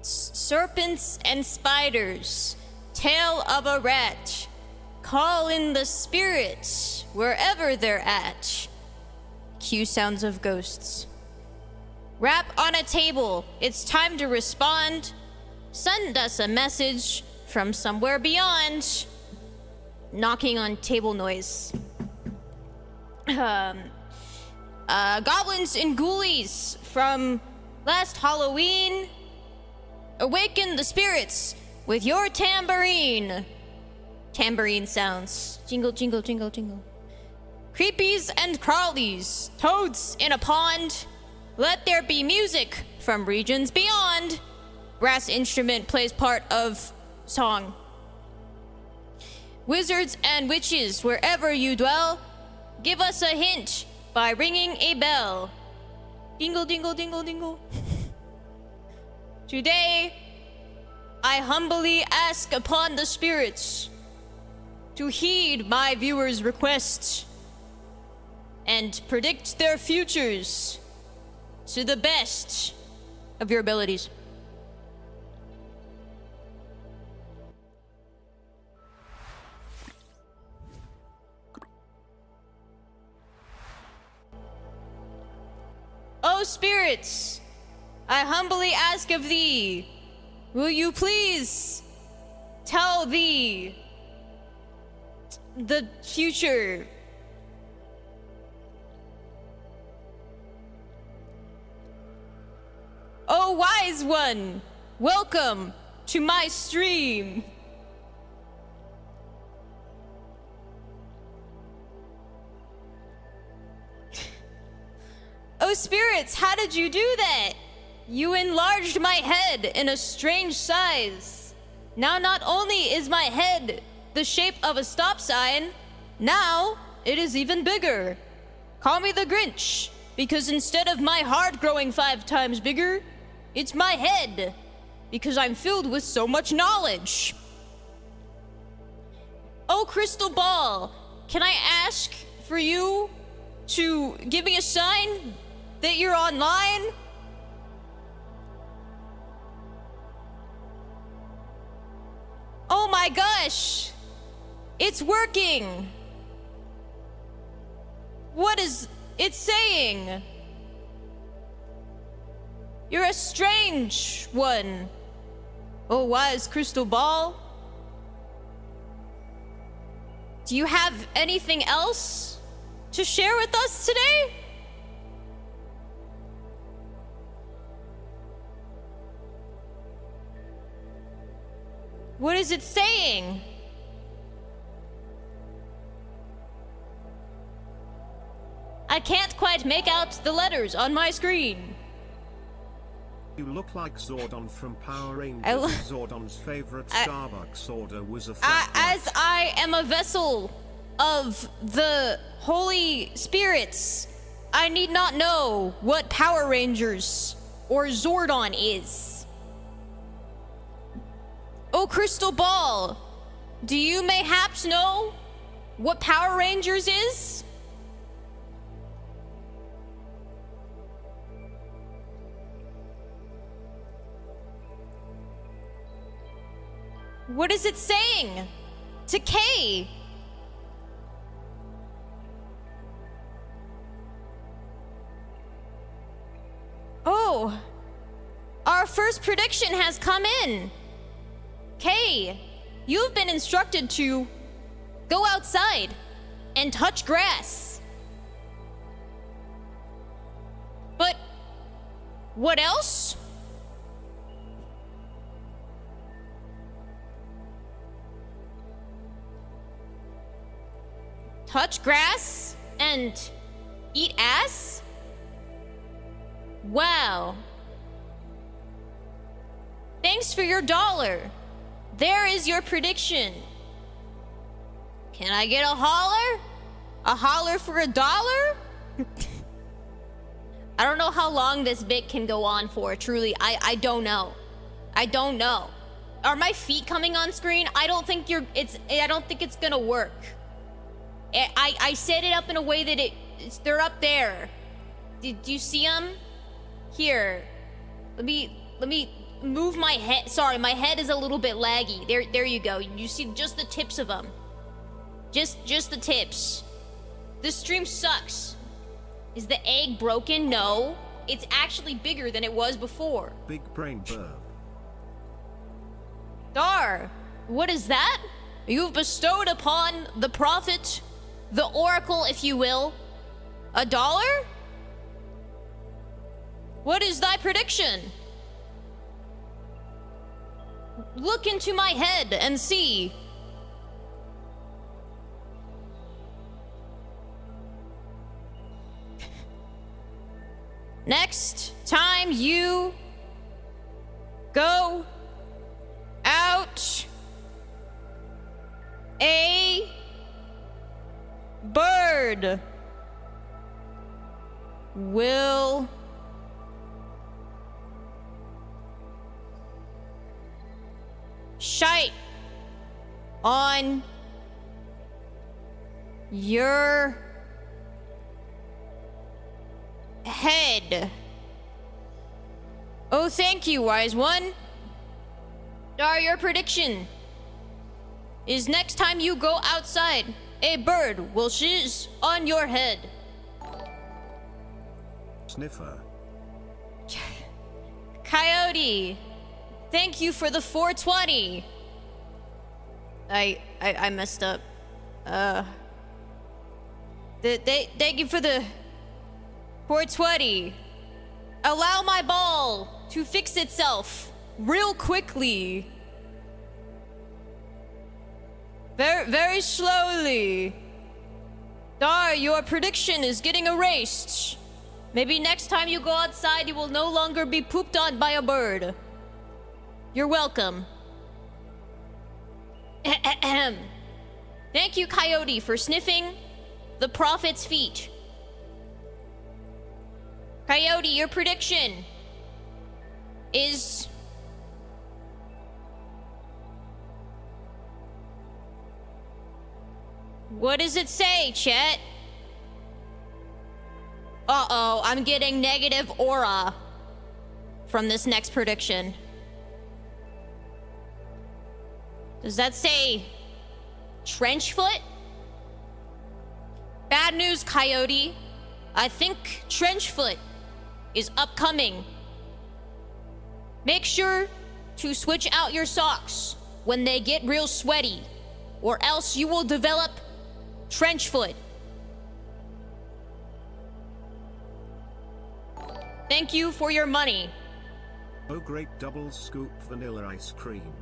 Serpents and spiders, tail of a rat, call in the spirits wherever they're at. Cue sounds of ghosts. Rap on a table, it's time to respond. Send us a message from somewhere beyond. Knocking on table noise. Goblins and ghoulies from last Halloween, awaken the spirits with your tambourine. Tambourine sounds. Jingle, jingle, jingle, jingle. Creepies and crawlies, toads in a pond. Let there be music from regions beyond. Brass instrument plays part of song. Wizards and witches, wherever you dwell, give us a hint by ringing a bell. Dingle, dingle, dingle, dingle. Today, I humbly ask upon the spirits to heed my viewers' requests and predict their futures to the best of your abilities. O spirits, I humbly ask of thee, will you please tell thee the future? O wise one, welcome to my stream. Oh spirits, how did you do that? You enlarged my head in a strange size. Now not only is my head the shape of a stop sign, now it is even bigger. Call me the Grinch, because instead of my heart growing 5 times bigger, it's my head, because I'm filled with so much knowledge. Oh crystal ball, can I ask for you to give me a sign that you're online? Oh my gosh! It's working! What is it saying? You're a strange one. Oh wise crystal ball. Do you have anything else to share with us today? What is it saying? I can't quite make out the letters on my screen. You look like Zordon from Power Rangers. Zordon's favorite Starbucks order was a flat as I am a vessel of the Holy Spirits, I need not know what Power Rangers or Zordon is. Oh, Crystal Ball, do you mayhaps know what Power Rangers is? What is it saying to Kay? Oh, our first prediction has come in. Kay, you've been instructed to go outside and touch grass. But what else? Touch grass and eat ass? Wow. Thanks for your $1. There is your prediction. Can I get a holler? A holler for $1? I don't know how long this bit can go on for, truly. I don't know. I don't know. Are my feet coming on screen? I don't think it's gonna work. I set it up in a way that they're up there. Do you see them? Here. Let me move my head. Sorry, my head is a little bit laggy. There you go. You see just the tips of them. Just the tips. This stream sucks. Is the egg broken? No. It's actually bigger than it was before. Big brain burp. Dar, what is that? You've bestowed upon the prophet, the oracle, if you will, $1? What is thy prediction? Look into my head and see. Next time you go out, a bird will shite on your head. Oh, thank you, wise one. Dar, your prediction is next time you go outside, a bird will shiz on your head. Sniffer. Coyote, thank you for the 420. I messed up. Thank you for the 420. Allow my ball to fix itself real quickly. Very slowly. Dar, your prediction is getting erased. Maybe next time you go outside, you will no longer be pooped on by a bird. You're welcome. Ahem. Thank you, Coyote, for sniffing the prophet's feet. Coyote, your prediction is... What does it say, chat? Uh-oh, I'm getting negative aura from this next prediction. Does that say Trenchfoot? Bad news, Coyote. I think Trenchfoot is upcoming. Make sure to switch out your socks when they get real sweaty, or else you will develop Trenchfoot. Thank you for your money. Oh, great double scoop vanilla ice cream.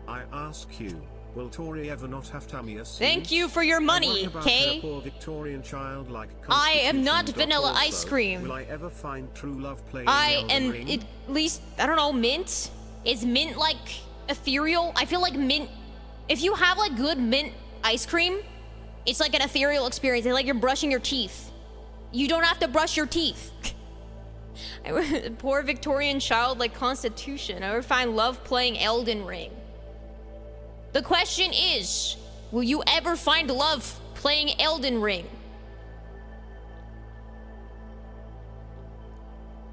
I ask you, Will Tori ever not have Tamiya seeds? Thank you for your money, Kay. Poor Victorian childlike I am not constitution. vanilla Also, ice cream. Will I ever find true love playing I Elden am Ring? at least, I don't know, mint? Is mint like ethereal? I feel like mint, if you have like good mint ice cream, it's like an ethereal experience. It's like you're brushing your teeth. You don't have to brush your teeth. Poor Victorian childlike constitution. I would find love playing Elden Ring. The question is, will you ever find love playing Elden Ring?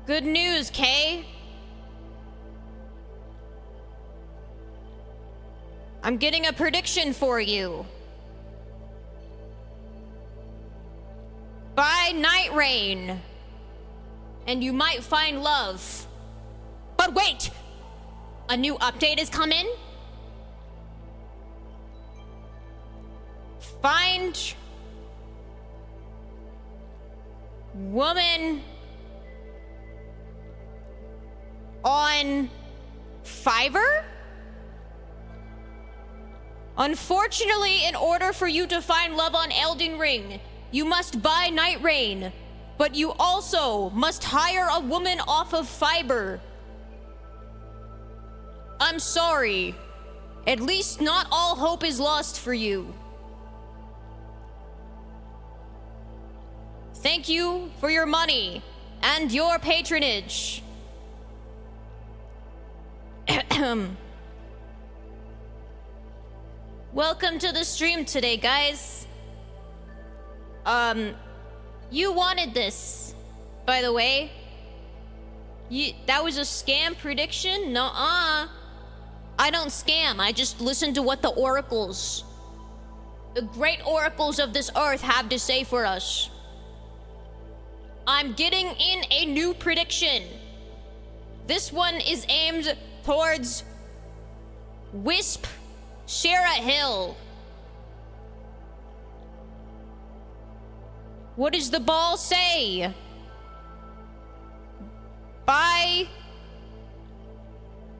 Good news, Kay. I'm getting a prediction for you. Buy Night Rain, and you might find love. But wait! A new update has come in? Find woman on Fiverr? Unfortunately, in order for you to find love on Elden Ring, you must buy Night Rain, but you also must hire a woman off of Fiverr. I'm sorry. At least not all hope is lost for you. Thank you for your money and your patronage. Welcome to the stream today, guys. You wanted this, by the way. That was a scam prediction? Nuh-uh. I don't scam. I just listen to what the oracles, the great oracles of this earth, have to say for us. I'm getting in a new prediction. This one is aimed towards Wisp Sarah Hill. What does the ball say? Buy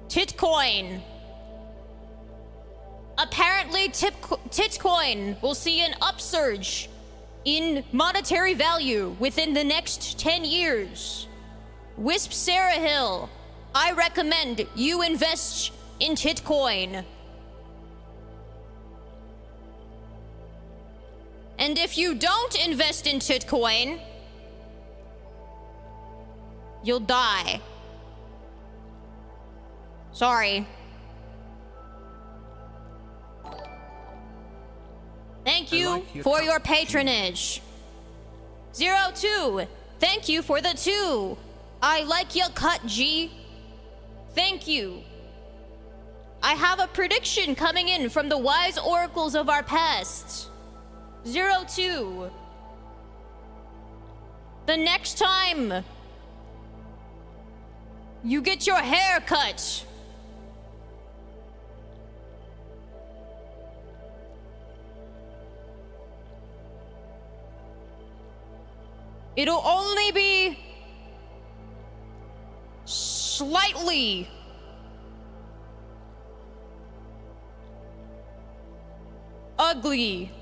Titcoin. Apparently, Titcoin will see an upsurge in monetary value within the next 10 years. Wisp Sarah Hill, I recommend you invest in Titcoin. And if you don't invest in Titcoin, you'll die. Sorry. Thank you for your patronage. 02, thank you for the 2. I like your cut, G. Thank you. I have a prediction coming in from the wise oracles of our past. 02. The next time you get your hair cut, it'll only be slightly ugly.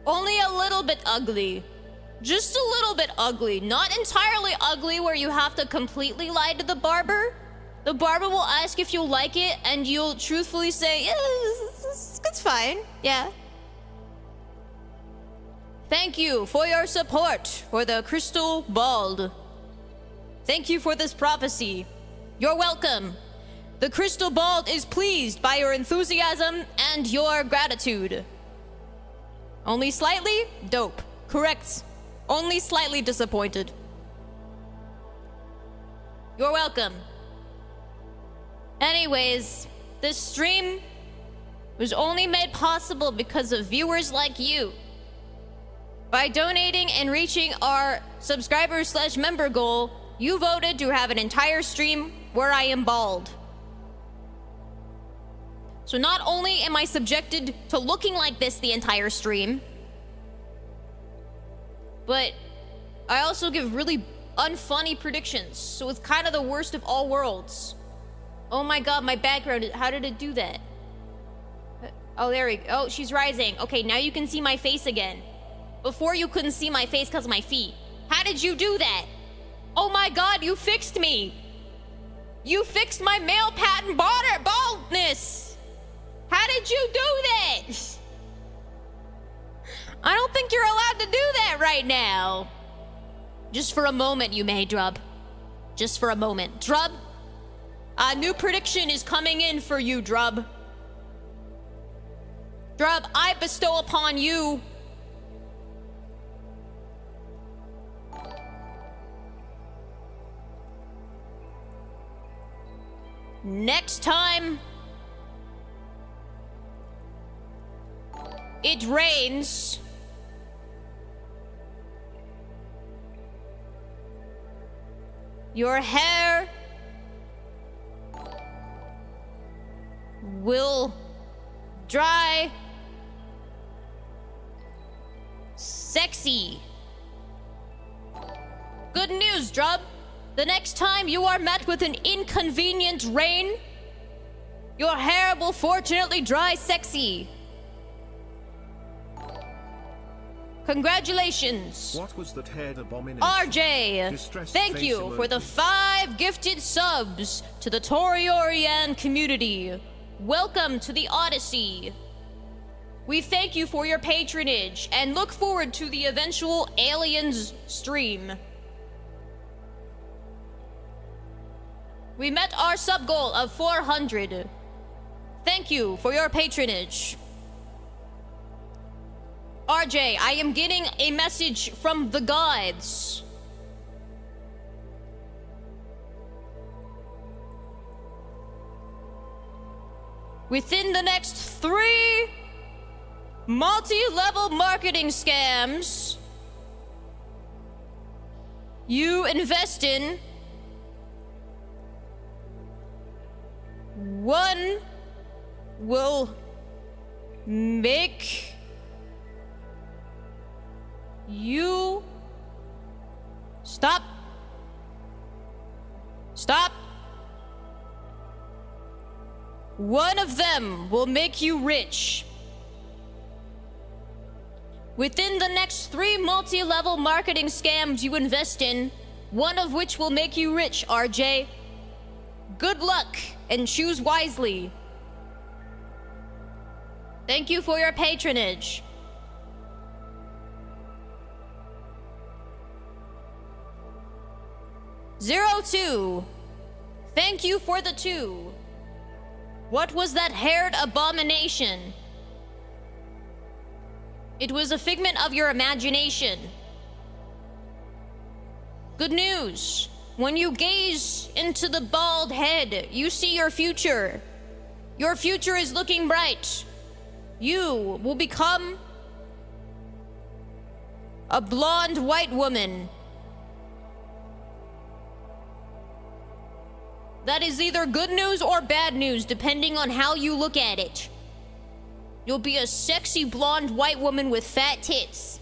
Only a little bit ugly. Just a little bit ugly. Not entirely ugly where you have to completely lie to the barber. The barber will ask if you like it and you'll truthfully say, yeah, it's fine. Yeah. Thank you for your support for the Crystal Bald. Thank you for this prophecy. You're welcome. The Crystal Bald is pleased by your enthusiasm and your gratitude. Only slightly? Dope. Correct. Only slightly disappointed. You're welcome. Anyways, this stream was only made possible because of viewers like you. By donating and reaching our subscriber/member goal, you voted to have an entire stream where I am bald. So not only am I subjected to looking like this the entire stream, but I also give really unfunny predictions. So it's kind of the worst of all worlds. Oh my god, my background. How did it do that? Oh, there we go. Oh, she's rising. Okay, now you can see my face again. Before you couldn't see my face because of my feet. How did you do that? Oh my god, you fixed me. You fixed my male pattern baldness. How did you do that? I don't think you're allowed to do that right now. Just for a moment, you may, Drub. Just for a moment. Drub, a new prediction is coming in for you, Drub. Drub, I bestow upon you next time it rains, your hair will dry sexy. Good news, Drub. The next time you are met with an inconvenient rain, your hair will fortunately dry sexy. Congratulations. What was that head abomination? RJ, thank you for the 5 gifted subs to the Tori Oriane community. Welcome to the Odyssey. We thank you for your patronage and look forward to the eventual Aliens stream. We met our sub goal of 400. Thank you for your patronage. RJ, I am getting a message from the gods. Within the next 3 multi-level marketing scams you invest in, one will make you stop. One of them will make you rich. Within the next 3 multi-level marketing scams you invest in, one of which will make you rich, RJ. Good luck and choose wisely. Thank you for your patronage. Zero2, thank you for the 2. What was that haired abomination? It was a figment of your imagination. Good news. When you gaze into the bald head, you see your future. Your future is looking bright. You will become a blonde white woman. That is either good news or bad news, depending on how you look at it. You'll be a sexy blonde white woman with fat tits.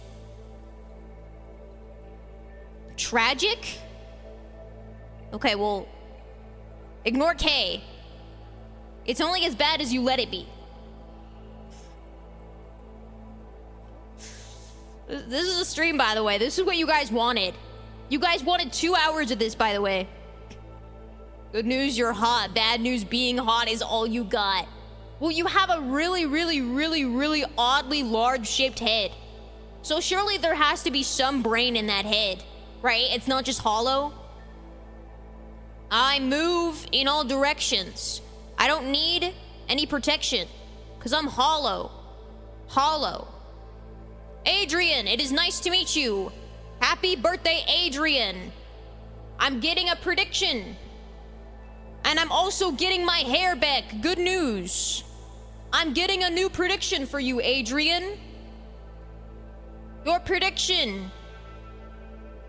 Tragic? Okay, well, ignore K. It's only as bad as you let it be. This is a stream, by the way. This is what you guys wanted. You guys wanted 2 hours of this, by the way. Good news, you're hot. Bad news, being hot is all you got. Well, you have a really oddly large-shaped head. So surely there has to be some brain in that head, right? It's not just hollow. I move in all directions. I don't need any protection, because I'm hollow. Hollow. Adrian, it is nice to meet you. Happy birthday, Adrian. I'm getting a prediction. And I'm also getting my hair back. Good news. I'm getting a new prediction for you, Adrian. Your prediction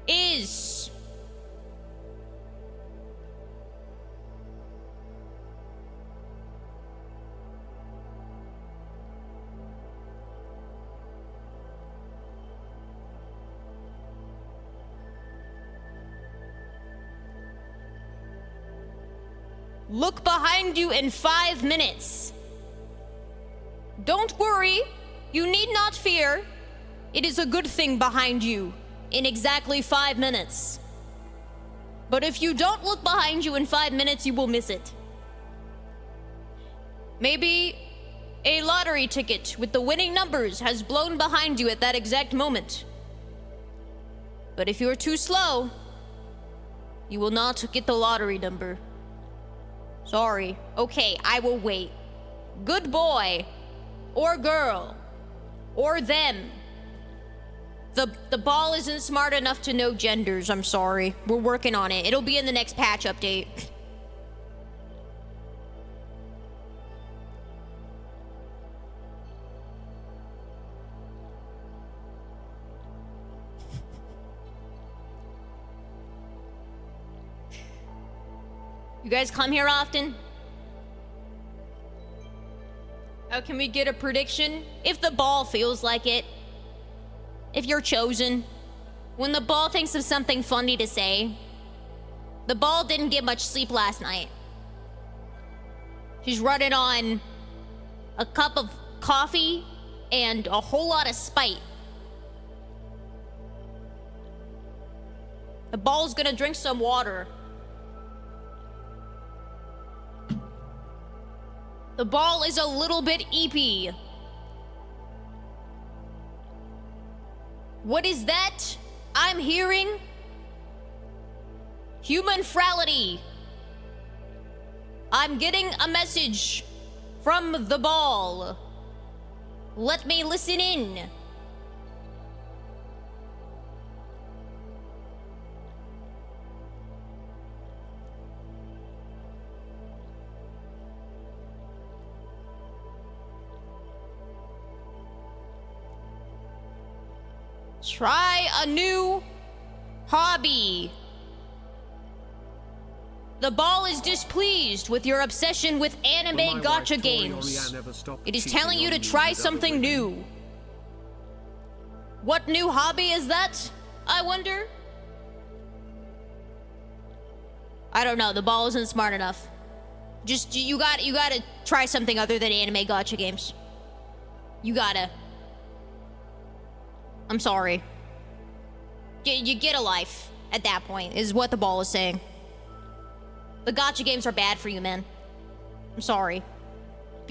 is... look behind you in 5 minutes. Don't worry, you need not fear. It is a good thing behind you in exactly 5 minutes. But if you don't look behind you in 5 minutes, you will miss it. Maybe a lottery ticket with the winning numbers has blown behind you at that exact moment. But if you're too slow, you will not get the lottery number. Sorry. Okay, I will wait. Good boy. Or girl. Or them. The ball isn't smart enough to know genders, I'm sorry. We're working on it. It'll be in the next patch update. You guys come here often? How can we get a prediction? If the ball feels like it. If you're chosen. When the ball thinks of something funny to say. The ball didn't get much sleep last night. She's running on a cup of coffee and a whole lot of spite. The ball's gonna drink some water. The ball is a little bit eepy. What is that I'm hearing? Human frality. I'm getting a message from the ball. Let me listen in. Try a new hobby. The ball is displeased with your obsession with anime gacha games. It is telling you to try something new. What new hobby is that, I wonder? I don't know, the ball isn't smart enough. Just, you gotta try something other than anime gacha games. You gotta. I'm sorry. You get a life at that point, is what the ball is saying. The gacha games are bad for you, man. I'm sorry.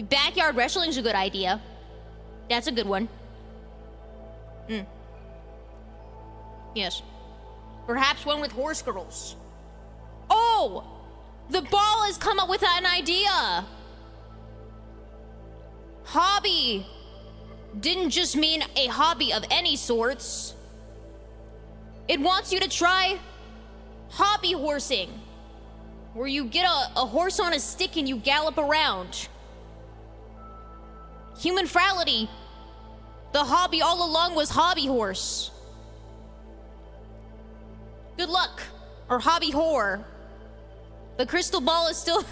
Backyard wrestling's a good idea. That's a good one. Yes. Perhaps one with horse girls. Oh! The ball has come up with an idea! Hobby didn't just mean a hobby of any sorts. It wants you to try hobby horsing, where you get a horse on a stick and you gallop around. Human frality. The hobby all along was hobby horse. Good luck, or hobby whore. The crystal ball is still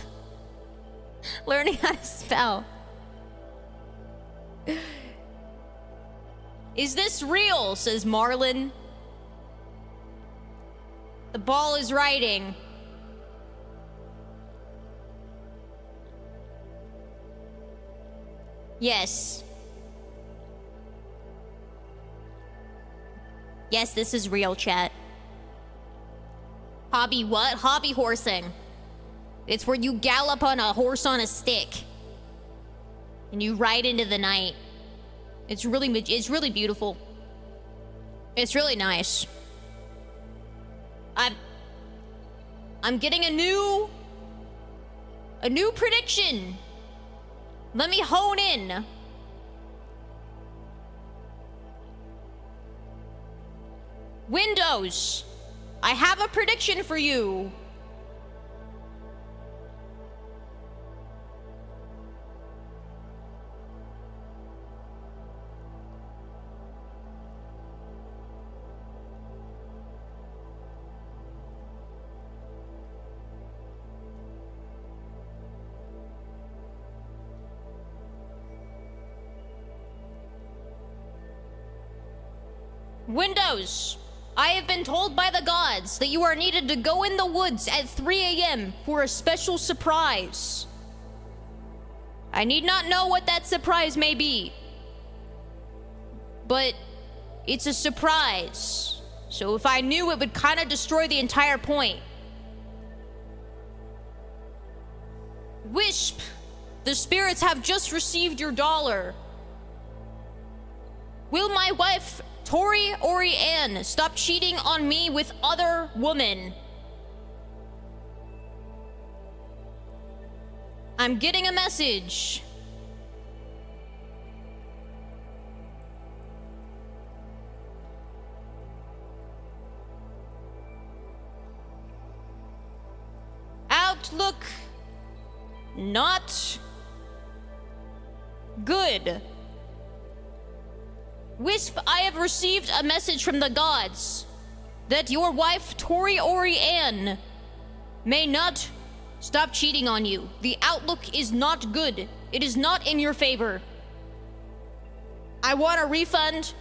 learning how to spell. Is this real? Says Marlin. The ball is writing. Yes. Yes, this is real, chat. Hobby what? Hobby horsing. It's where you gallop on a horse on a stick. And you ride into the night. It's really beautiful. It's really nice. I'm getting a new prediction. Let me hone in. Windows, I have a prediction for you. Windows, I have been told by the gods that you are needed to go in the woods at 3 a.m. for a special surprise. I need not know what that surprise may be, but it's a surprise. So if I knew, it would kind of destroy the entire point. Wisp, the spirits have just received your dollar. Will my wife, Tori Oriane, stop cheating on me with other women? I'm getting a message. Outlook not good. Wisp, I have received a message from the gods that your wife, Tori Oriane, may not stop cheating on you. The outlook is not good. It is not in your favor. I want a refund.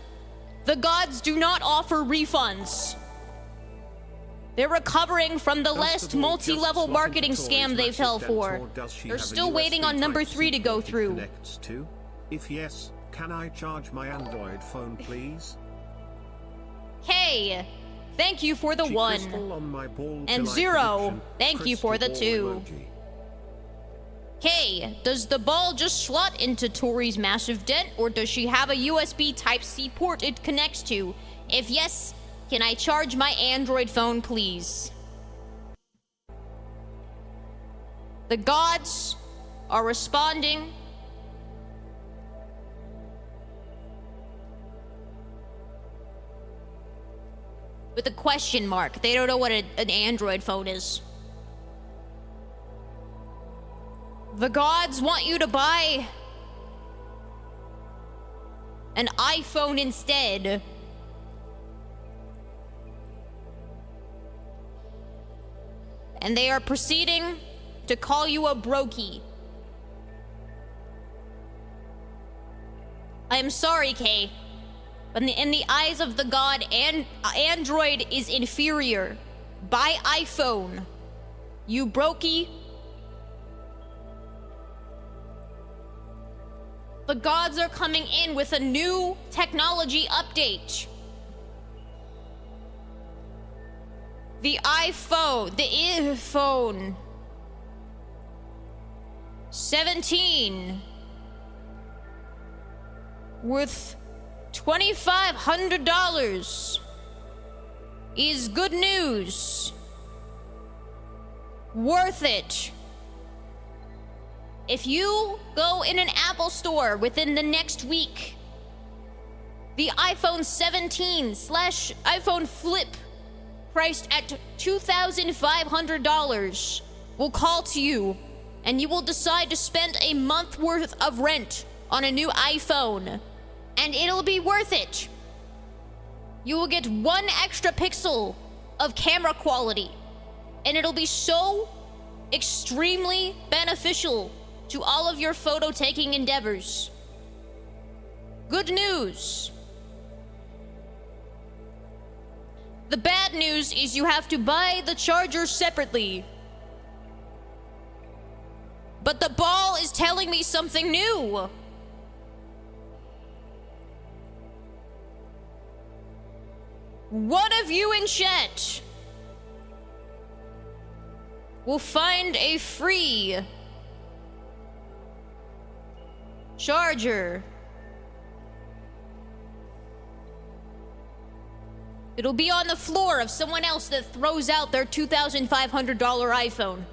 The gods do not offer refunds. They're recovering from the last multi-level marketing scam they fell for. They're still waiting on number 3 to go through. If yes, can I charge my Android phone, please? Hey, thank you for the 1. And 0, thank you for the 2. Hey, does the ball just slot into Tori's massive dent, or does she have a USB Type-C port it connects to? If yes, can I charge my Android phone, please? The gods are responding. With a question mark. They don't know what an Android phone is. The gods want you to buy an iPhone instead. And they are proceeding to call you a brokey. I am sorry, Kay. But in the eyes of the god, Android is inferior. Buy iPhone, you brokey. The gods are coming in with a new technology update. The iPhone 17 worth $2,500 is good news. Worth it. If you go in an Apple store within the next week, the iPhone 17/iPhone Flip, priced at $2,500, will call to you, and you will decide to spend a month worth of rent on a new iPhone, and it'll be worth it. You will get 1 extra pixel of camera quality, and it'll be so extremely beneficial to all of your photo taking endeavors. Good news. The bad news is you have to buy the charger separately. But the ball is telling me something new. One of you in chat will find a free charger. It'll be on the floor of someone else that throws out their $2,500 iPhone.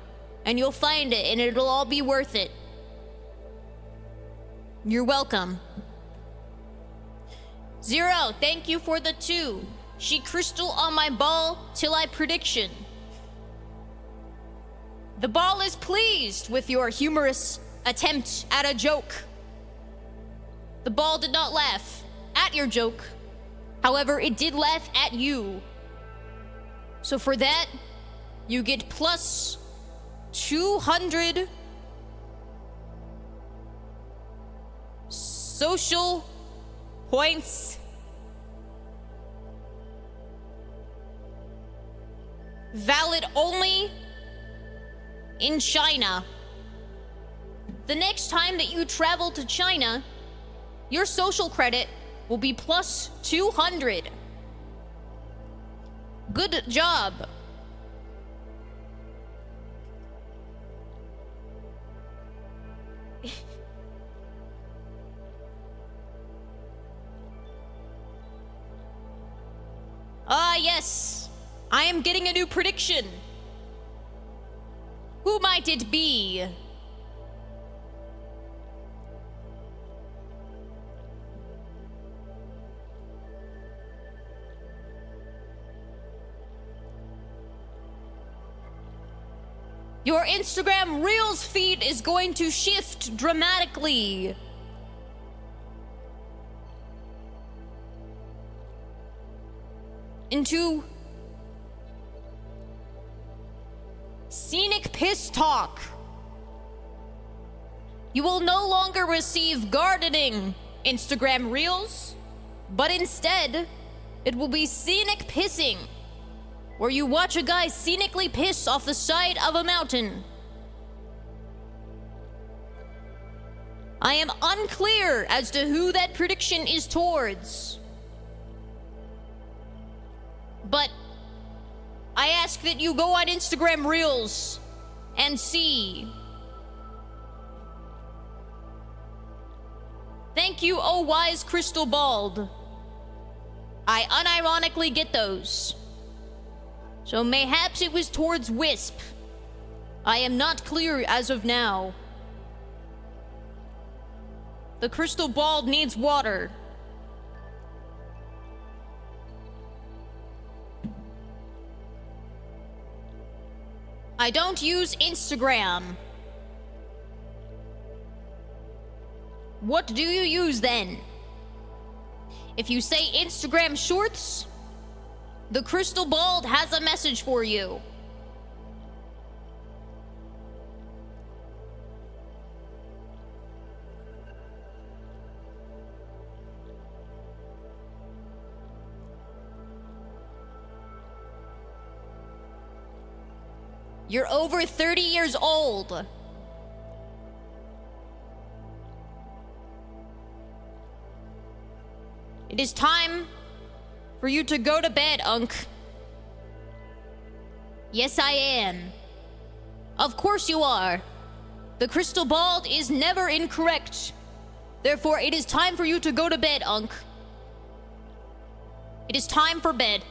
And you'll find it, and it'll all be worth it. You're welcome. 0, thank you for the 2. She crystal on my ball till I prediction. The ball is pleased with your humorous attempt at a joke. The ball did not laugh at your joke. However, it did laugh at you. So for that, you get plus 200 social points. Valid only in China. The next time that you travel to China, your social credit will be plus 200. Good job. Yes. I am getting a new prediction. Who might it be? Your Instagram Reels feed is going to shift dramatically. Into scenic piss talk. You will no longer receive gardening Instagram Reels, but instead, it will be scenic pissing, where you watch a guy scenically piss off the side of a mountain. I am unclear as to who that prediction is towards, but I ask that you go on Instagram Reels and see. Thank you, oh wise crystal bald. I unironically get those. So mayhaps it was towards Wisp. I am not clear as of now. The crystal ball needs water. I don't use Instagram. What do you use then? If you say Instagram Shorts, the crystal ball has a message for you. You're over 30 years old. It is time for you to go to bed, Unc. Yes, I am. Of course you are. The crystal ball is never incorrect. Therefore, it is time for you to go to bed, Unc. It is time for bed.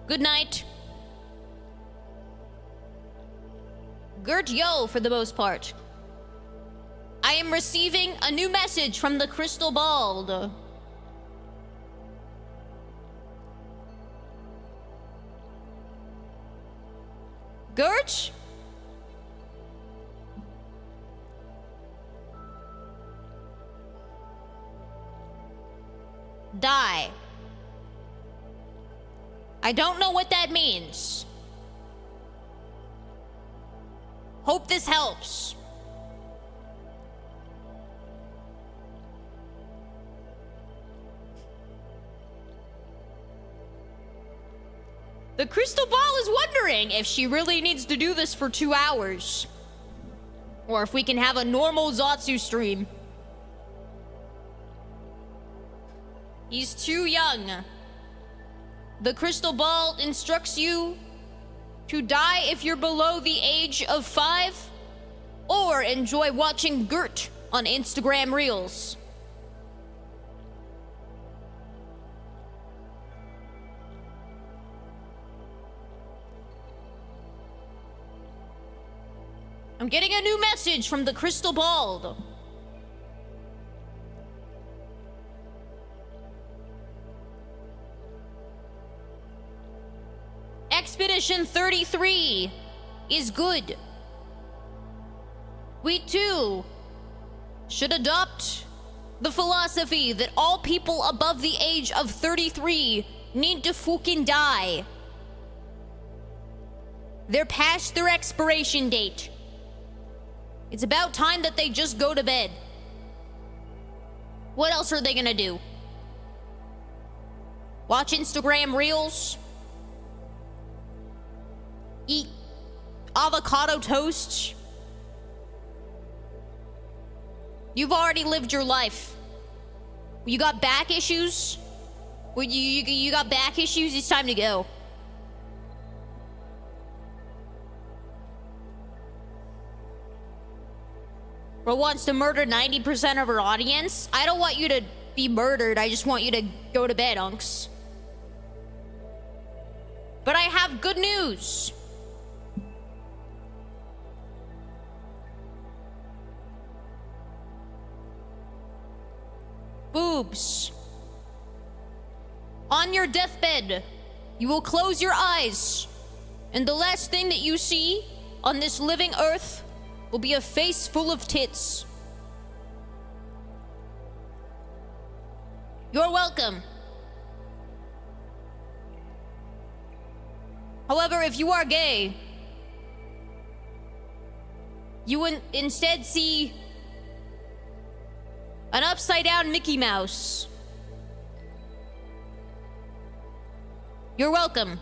Good night. Gert yo for the most part. I am receiving a new message from the crystal ball. Gert? Die. I don't know what that means. Hope this helps. The crystal ball is wondering if she really needs to do this for 2 hours. Or if we can have a normal Zatsu stream. He's too young. The crystal ball instructs you to die if you're below the age of 5, or enjoy watching Gert on Instagram Reels. I'm getting a new message from the crystal ball. Expedition 33 is good. We too should adopt the philosophy that all people above the age of 33 need to fucking die. They're past their expiration date. It's about time that they just go to bed. What else are they gonna do? Watch Instagram Reels? eat avocado toast. You've already lived your life. You got back issues? You got back issues? It's time to go. Bro wants to murder 90% of her audience? I don't want you to be murdered. I just want you to go to bed, unks. But I have good news. Boobs. On your deathbed, you will close your eyes, and the last thing that you see on this living earth will be a face full of tits. You're welcome. However, if you are gay, you will instead see an upside-down Mickey Mouse. You're welcome.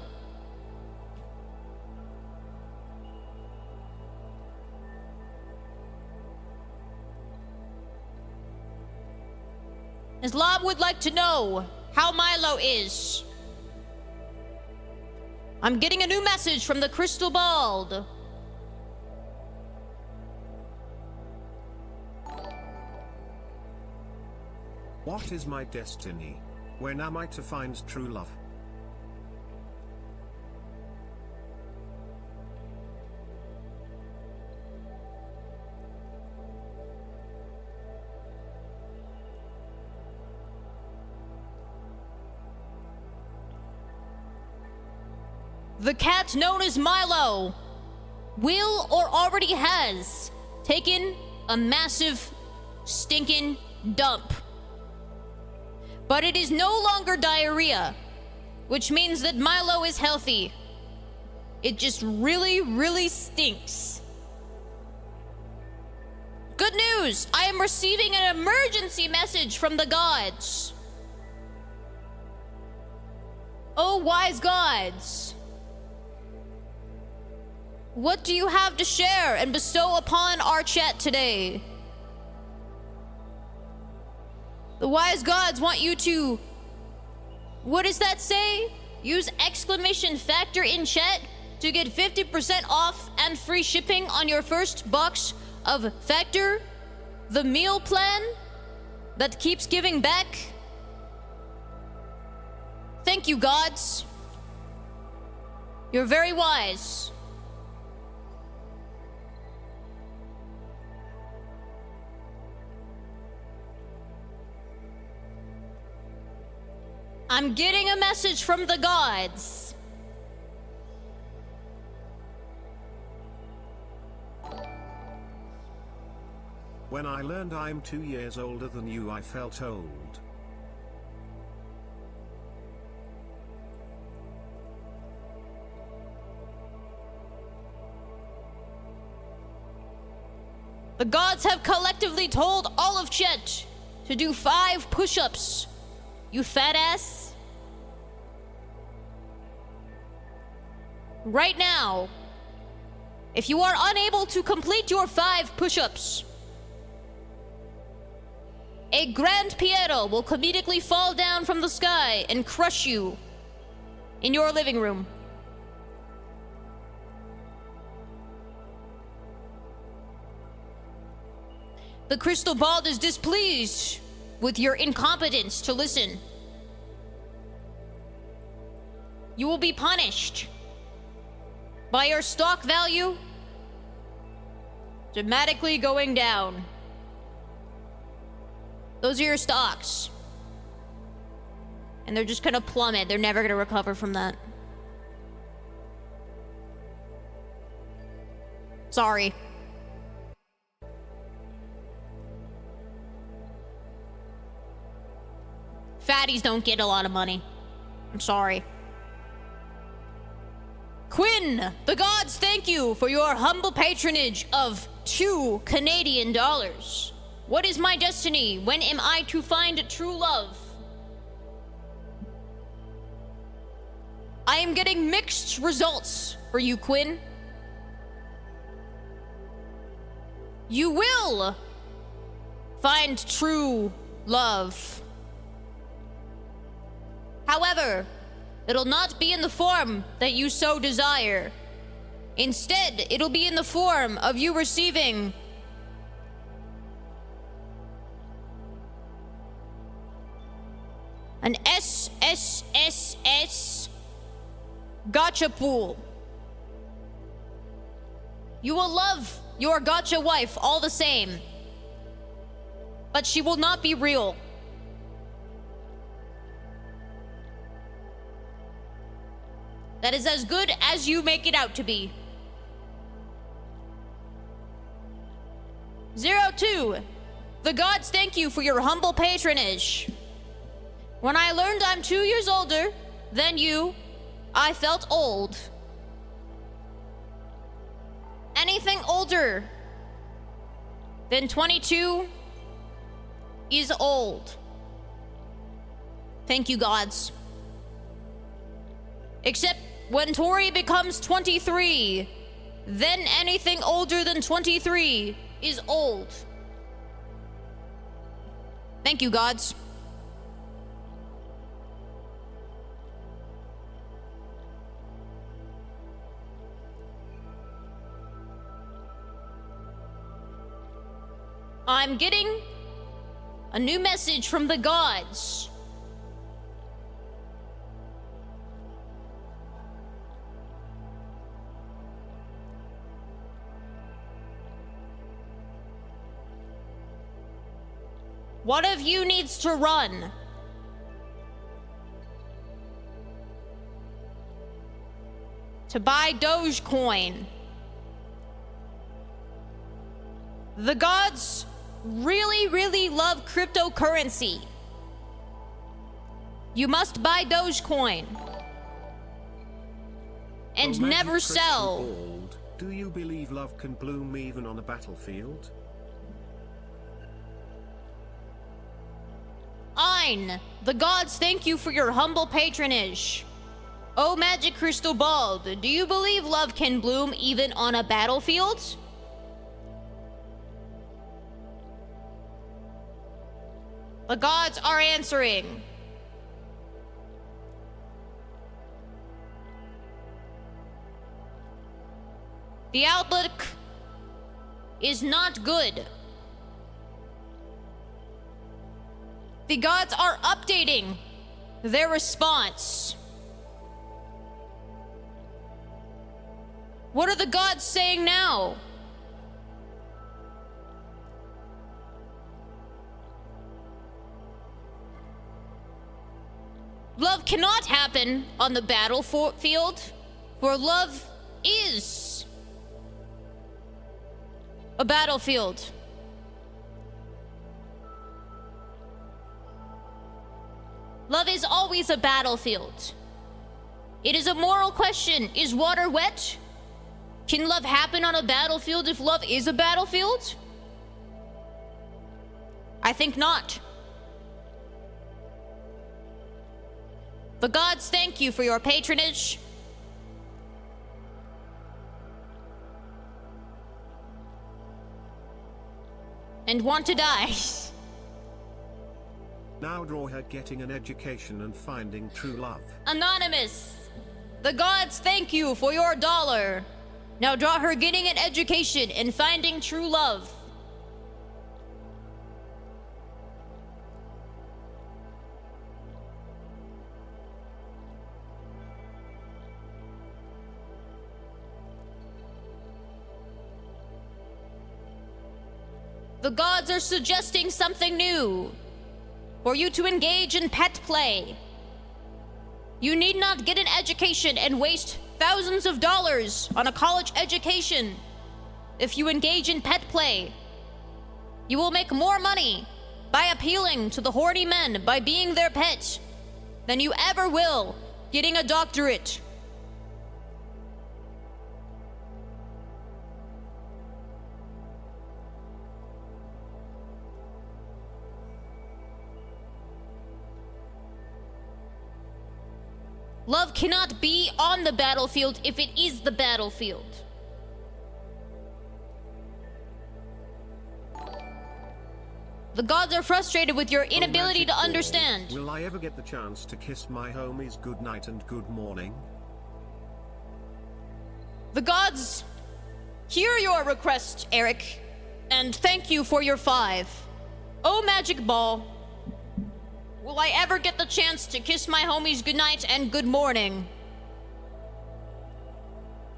Islam would like to know how Milo is. I'm getting a new message from the crystal ball. What is my destiny? When am I to find true love? The cat known as Milo will or already has taken a massive stinking dump. But it is no longer diarrhea, which means that Milo is healthy. It just really, really stinks. Good news! I am receiving an emergency message from the gods. Oh, wise gods. What do you have to share and bestow upon our chat today? The wise gods want you to... What does that say? Use exclamation factor in chat to get 50% off and free shipping on your first box of Factor, the meal plan that keeps giving back. Thank you, gods. You're very wise. I'm getting a message from the gods. When I learned I'm 2 years older than you, I felt old. The gods have collectively told all of chat to do 5 push-ups. You fat ass. Right now, if you are unable to complete your 5 push-ups, a Grand Piero will comedically fall down from the sky and crush you in your living room. The crystal ball is displeased with your incompetence to listen. You will be punished by your stock value dramatically going down. Those are your stocks. And they're just gonna plummet. They're never gonna recover from that. Sorry. Fatties don't get a lot of money. I'm sorry. Quinn, the gods thank you for your humble patronage of 2 Canadian dollars. What is my destiny? When am I to find true love? I I am getting mixed results for you, Quinn. You will find true love. However, it'll not be in the form that you so desire. Instead, it'll be in the form of you receiving an SSSS gotcha pool. You will love your gotcha wife all the same, but she will not be real. That is as good as you make it out to be. 02. The gods thank you for your humble patronage. When I learned I'm 2 years older than you, I felt old. Anything older than 22 is old. Thank you, gods. Except when Tori becomes 23, then anything older than 23 is old. Thank you, gods. I'm getting a new message from the gods. One of you needs to run. To buy Dogecoin. The gods really, really love cryptocurrency. You must buy Dogecoin. And never sell. Old, do you believe love can bloom even on a battlefield? Ein, the gods thank you for your humble patronage. Oh, Magic Crystal Ball, do you believe love can bloom even on a battlefield? The gods are answering. The outlook is not good. The gods are updating their response. What are the gods saying now? Love cannot happen on the battlefield, for love is a battlefield. Love is always a battlefield. It is a moral question. Is water wet? Can love happen on a battlefield if love is a battlefield? I think not. The gods thank you for your patronage. And want to die. Now draw her getting an education and finding true love. Anonymous, the gods thank you for your $1. Now draw her getting an education and finding true love. The gods are suggesting something new. For you to engage in pet play. You need not get an education and waste thousands of dollars on a college education. If you engage in pet play, you will make more money by appealing to the horny men by being their pet than you ever will getting a doctorate. Love cannot be on the battlefield if it is the battlefield. The gods are frustrated with your inability to understand. Will I ever get the chance to kiss my homies goodnight and good morning? The gods hear your request, Eric, and thank you for your 5. Oh, magic ball. Will I ever get the chance to kiss my homies goodnight and good morning?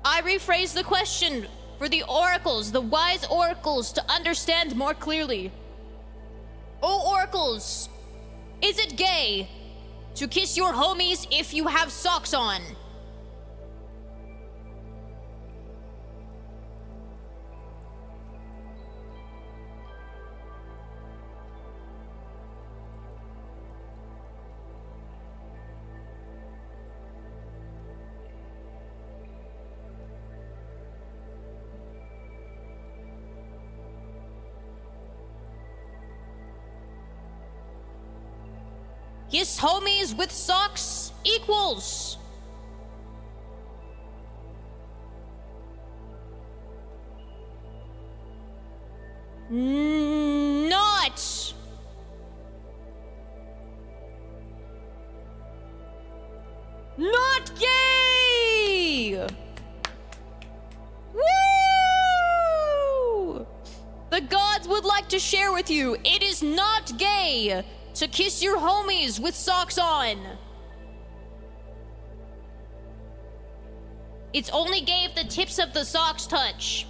I rephrase the question for the oracles, the wise oracles, to understand more clearly. Oh, oracles, is it gay to kiss your homies if you have socks on? Kiss homies with socks equals. Not. Not gay! Woo! The gods would like to share with you, it is not gay to kiss your homies with socks on. It's only gay if the tips of the socks touch.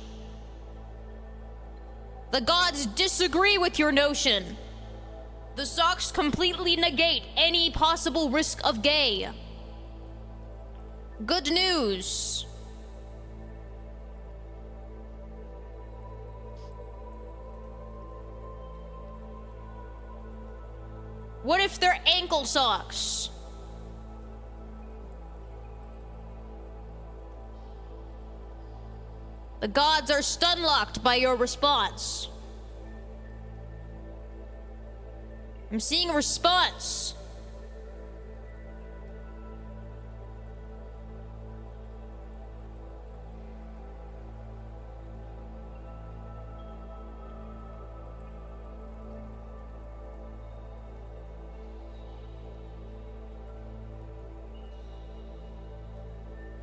The gods disagree with your notion. The socks completely negate any possible risk of gay. Good news. What if they're ankle socks? The gods are stun-locked by your response. I'm seeing a response.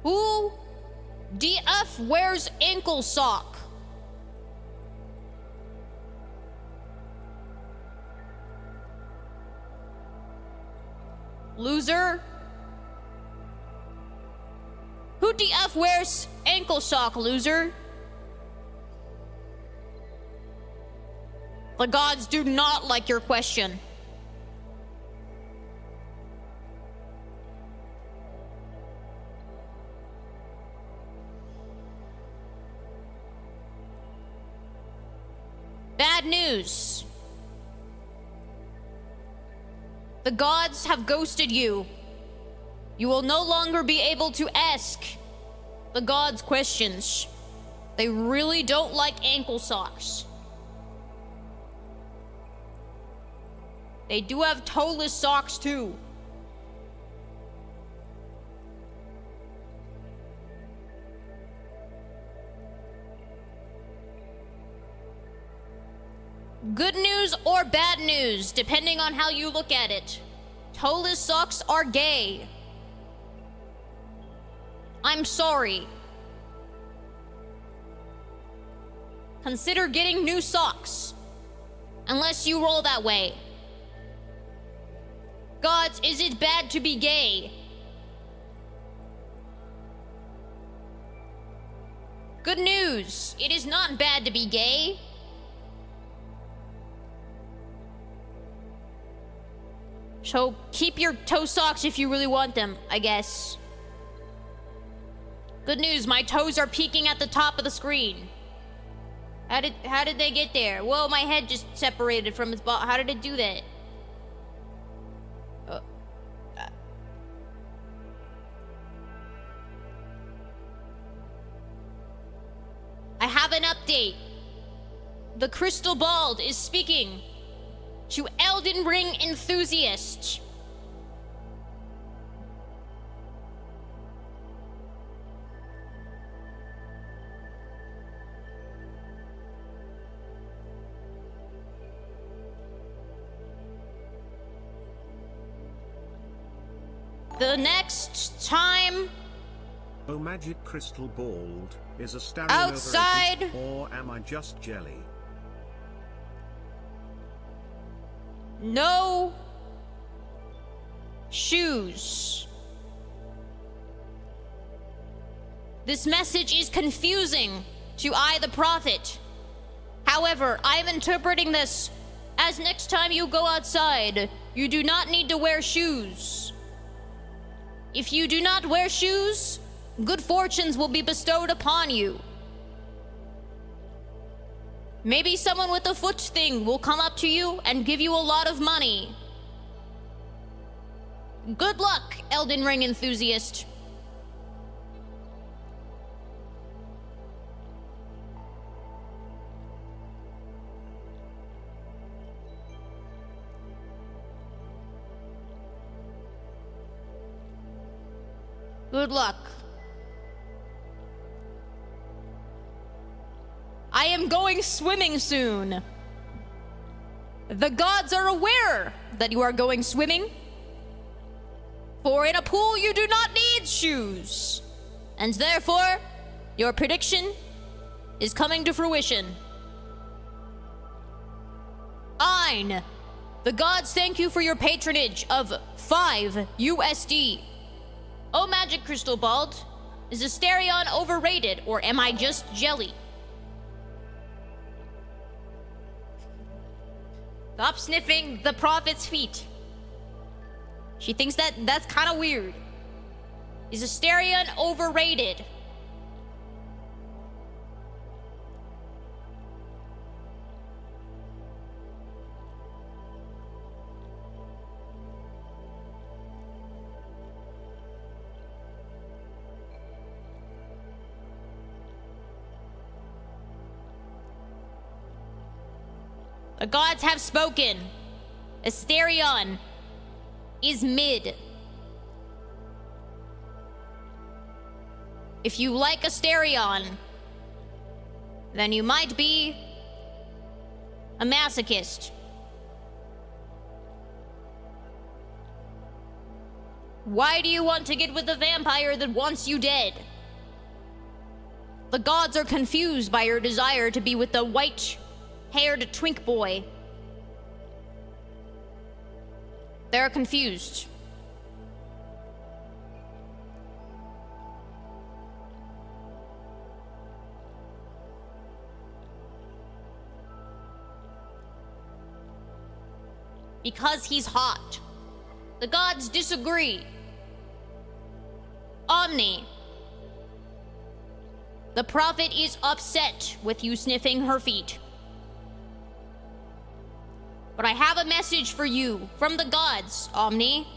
Who DF wears ankle sock? Loser? Who DF wears ankle sock, loser? The gods do not like your question. Bad news. The gods have ghosted you. You will no longer be able to ask the gods questions. They really don't like ankle socks. They do have toeless socks too. Good news or bad news, depending on how you look at it. Toeless socks are gay. I'm sorry. Consider getting new socks. Unless you roll that way. Gods, is it bad to be gay? Good news, it is not bad to be gay. So keep your toe socks if you really want them, I guess. Good news, my toes are peeking at the top of the screen. How did they get there? Whoa, my head just separated from its body. How did it do that? I have an update. The crystal ball is speaking to Elden Ring enthusiasts. The next time Oh, magic crystal bald, is a stereo outside, overrated, or am I just jelly? no shoes. This message is confusing to I, the prophet. However, I am interpreting this as next time you go outside, you do not need to wear shoes. If you do not wear shoes, good fortunes will be bestowed upon you. Maybe someone with a foot thing will come up to you and give you a lot of money. Good luck, Elden Ring enthusiast. Good luck. I am going swimming soon. The gods are aware that you are going swimming. For in a pool you do not need shoes. And therefore, your prediction is coming to fruition. Ein, the gods thank you for your patronage of 5 USD. Oh, Magic Crystal Bald, is Asterion overrated, or am I just jelly? Stop sniffing the prophet's feet. She thinks that's kind of weird. Is Asterion overrated? The gods have spoken. Asterion is mid. If you like Asterion, then you might be a masochist. Why do you want to get with a vampire that wants you dead? The gods are confused by your desire to be with the white-haired twink boy. They're confused. Because he's hot. The gods disagree. Omni. The prophet is upset with you sniffing her feet. But I have a message for you from the gods, Omni.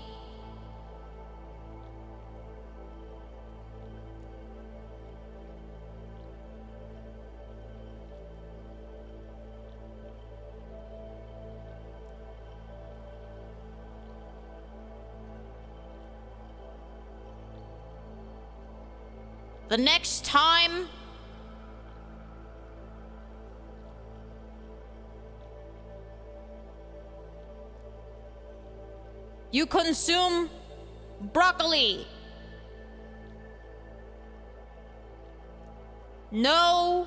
The next time you consume broccoli, no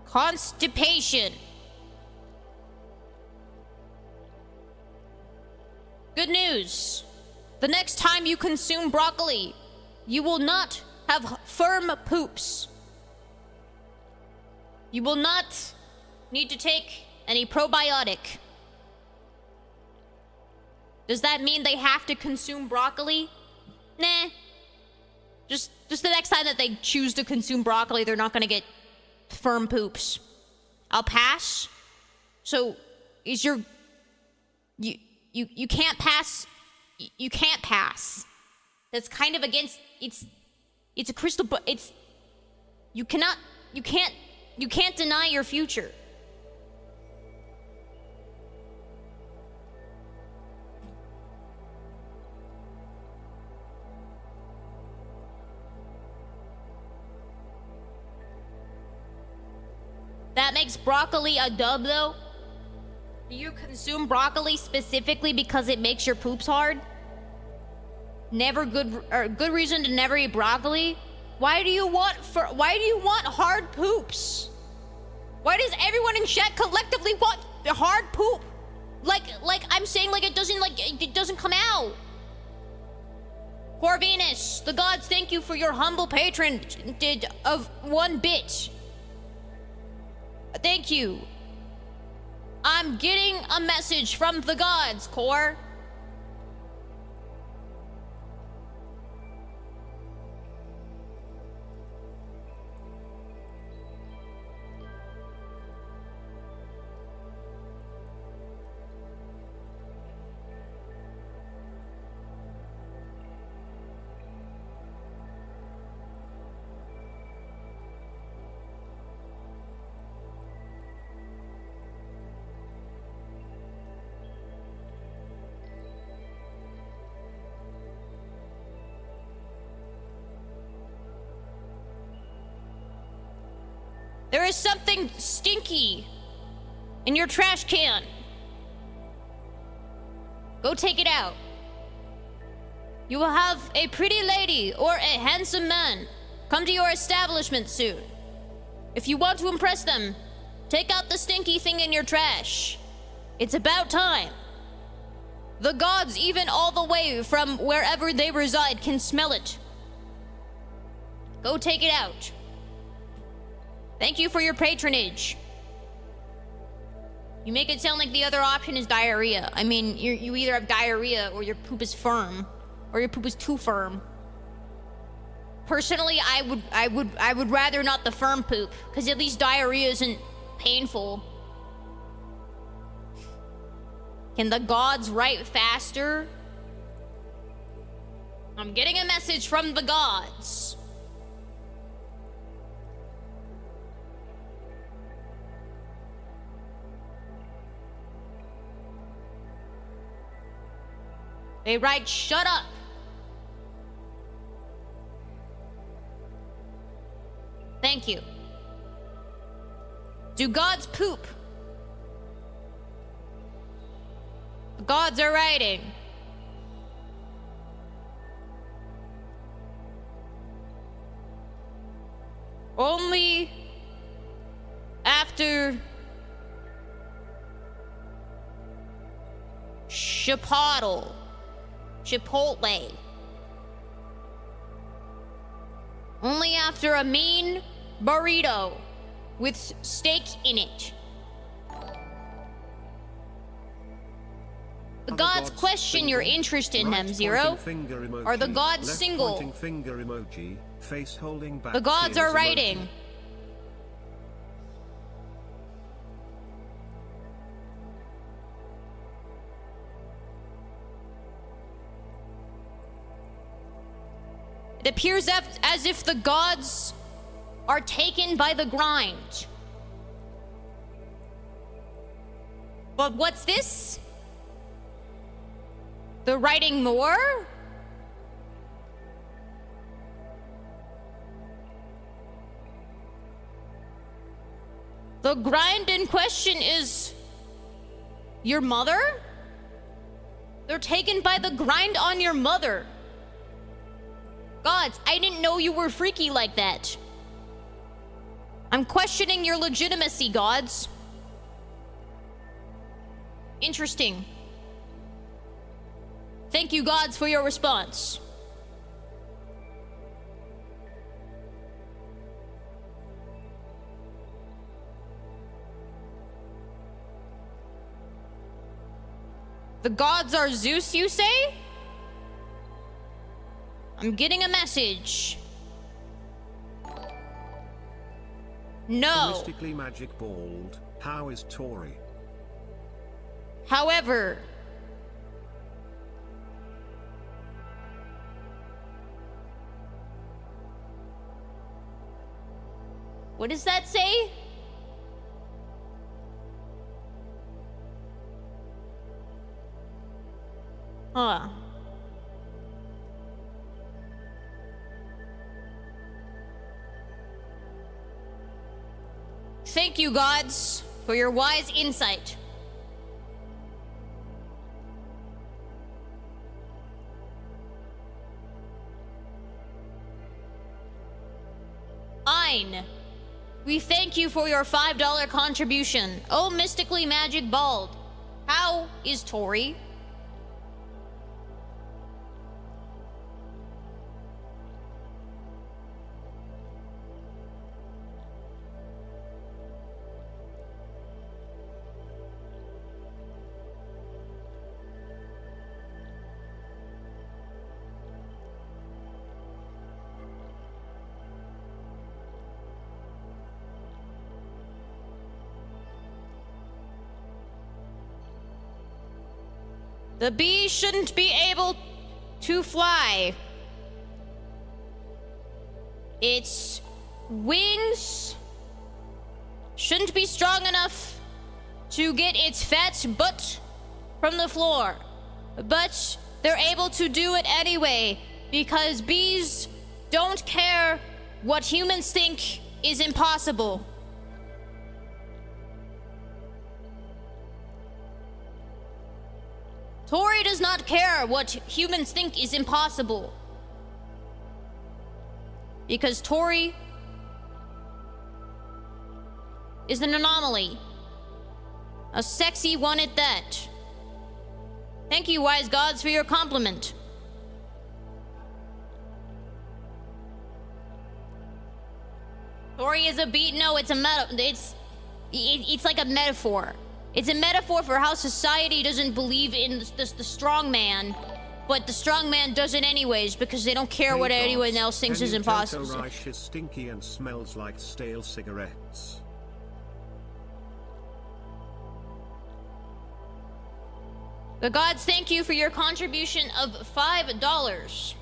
constipation. Good news. The next time you consume broccoli, you will not have firm poops. You will not need to take any probiotic. Does that mean they have to consume broccoli? Nah. Just the next time that they choose to consume broccoli, they're not gonna get firm poops. I'll pass. So, is your... You can't pass... You can't pass. That's kind of against... It's a crystal... But it's... You can't deny your future. That makes broccoli a dub, though? Do you consume broccoli specifically because it makes your poops hard? Good reason to never eat broccoli? Why do you want hard poops? Why does everyone in chat collectively want hard poop? Like I'm saying, like it doesn't come out. Corvinus, the gods thank you for your humble patronage of 1 bit. Thank you. I'm getting a message from the gods, Cor. There is something stinky in your trash can. Go take it out. You will have a pretty lady or a handsome man come to your establishment soon. If you want to impress them, take out the stinky thing in your trash. It's about time. The gods, even all the way from wherever they reside, can smell it. Go take it out. Thank you for your patronage. You make it sound like the other option is diarrhea. I mean, you either have diarrhea or your poop is firm, or your poop is too firm. Personally, I would rather not the firm poop, because at least diarrhea isn't painful. Can the gods write faster? I'm getting a message from the gods. They write, shut up. Thank you. Do gods poop? The gods are writing. Only after Chipotle. Only after a mean burrito with steak in it. The gods question your interest in them, Zero. Are the gods single? The gods are writing. It appears as if the gods are taken by the grind. But what's this? They're writing more? The grind in question is your mother? They're taken by the grind on your mother. Gods, I didn't know you were freaky like that. I'm questioning your legitimacy, gods. Interesting. Thank you, gods, for your response. The gods are Zeus, you say? I'm getting a message. No. Mystically magic bald. How is Tori? However, what does that say? Huh. Thank you, gods, for your wise insight. 9. We thank you for your $5 contribution. Oh, mystically magic bald. How is Tori? The bee shouldn't be able to fly. Its wings shouldn't be strong enough to get its fat butt from the floor. But they're able to do it anyway because bees don't care what humans think is impossible. Tori does not care what humans think is impossible. Because Tori is an anomaly. A sexy one at that. Thank you, wise gods, for your compliment. Tori is a beat. No, it's it's like a metaphor. It's a metaphor for how society doesn't believe in the strong man, but the strong man does it anyways because they don't care what anyone else thinks is impossible. Rice is stinky and smells like stale cigarettes. The gods thank you for your contribution of $5.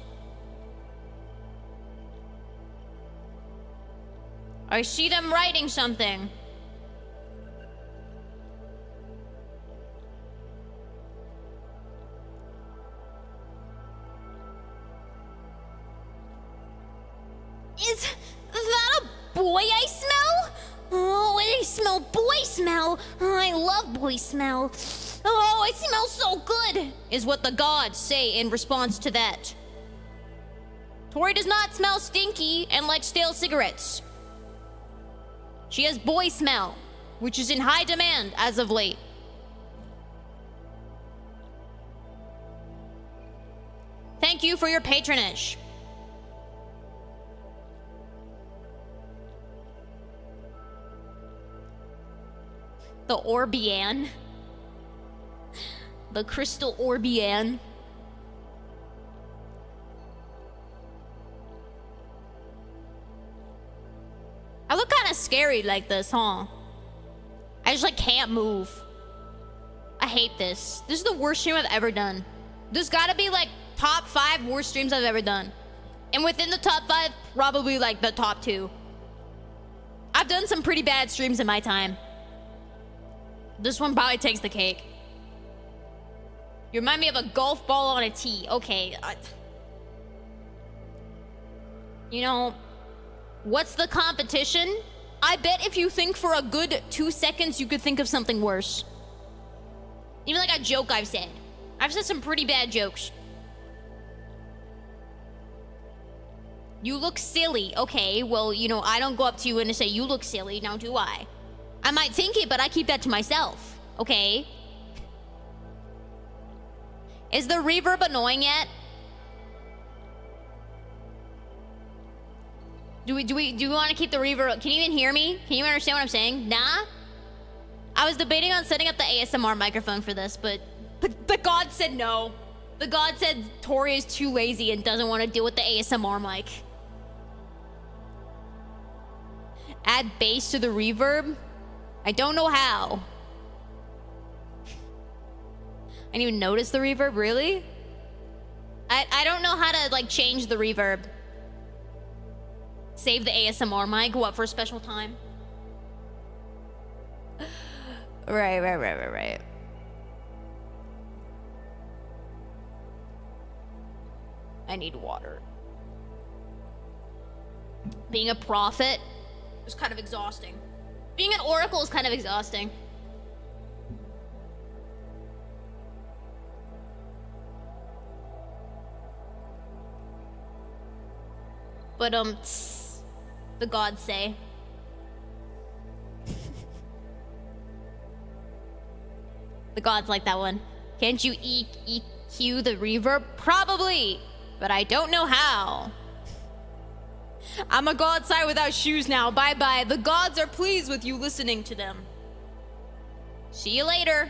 I see them writing something. Is that a boy I smell? Oh, I smell boy smell. Oh, I love boy smell. Oh, I smell so good, is what the gods say in response to that. Tori does not smell stinky and like stale cigarettes. She has boy smell, which is in high demand as of late. Thank you for your patronage. The Oriane. The crystal Oriane. I look kind of scary like this, huh? I just like can't move. I hate this. This is the worst stream I've ever done. There's gotta be like top 5 worst streams I've ever done. And within the top 5, probably like the top 2. I've done some pretty bad streams in my time. This one probably takes the cake. You remind me of a golf ball on a tee. Okay. You know, what's the competition? I bet if you think for a good 2 seconds, you could think of something worse. Even like a joke I've said. I've said some pretty bad jokes. You look silly. Okay, well, you know, I don't go up to you and say, you look silly, now do I? I might think it, but I keep that to myself. Okay? Is the reverb annoying yet? Do we want to keep the reverb? Can you even hear me? Can you understand what I'm saying? Nah? I was debating on setting up the ASMR microphone for this, but the god said no. The god said Tori is too lazy and doesn't want to deal with the ASMR mic. Add bass to the reverb? I don't know how. I didn't even notice the reverb, really? I don't know how to like change the reverb. Save the ASMR mic, what, for a special time? Right. I need water. Being a prophet is kind of exhausting. Being an oracle is kind of exhausting. But the gods say. The gods like that one. Can't you EQ the reverb? Probably, but I don't know how. I'm a god sire without shoes now. Bye-bye. The gods are pleased with you listening to them. See you later.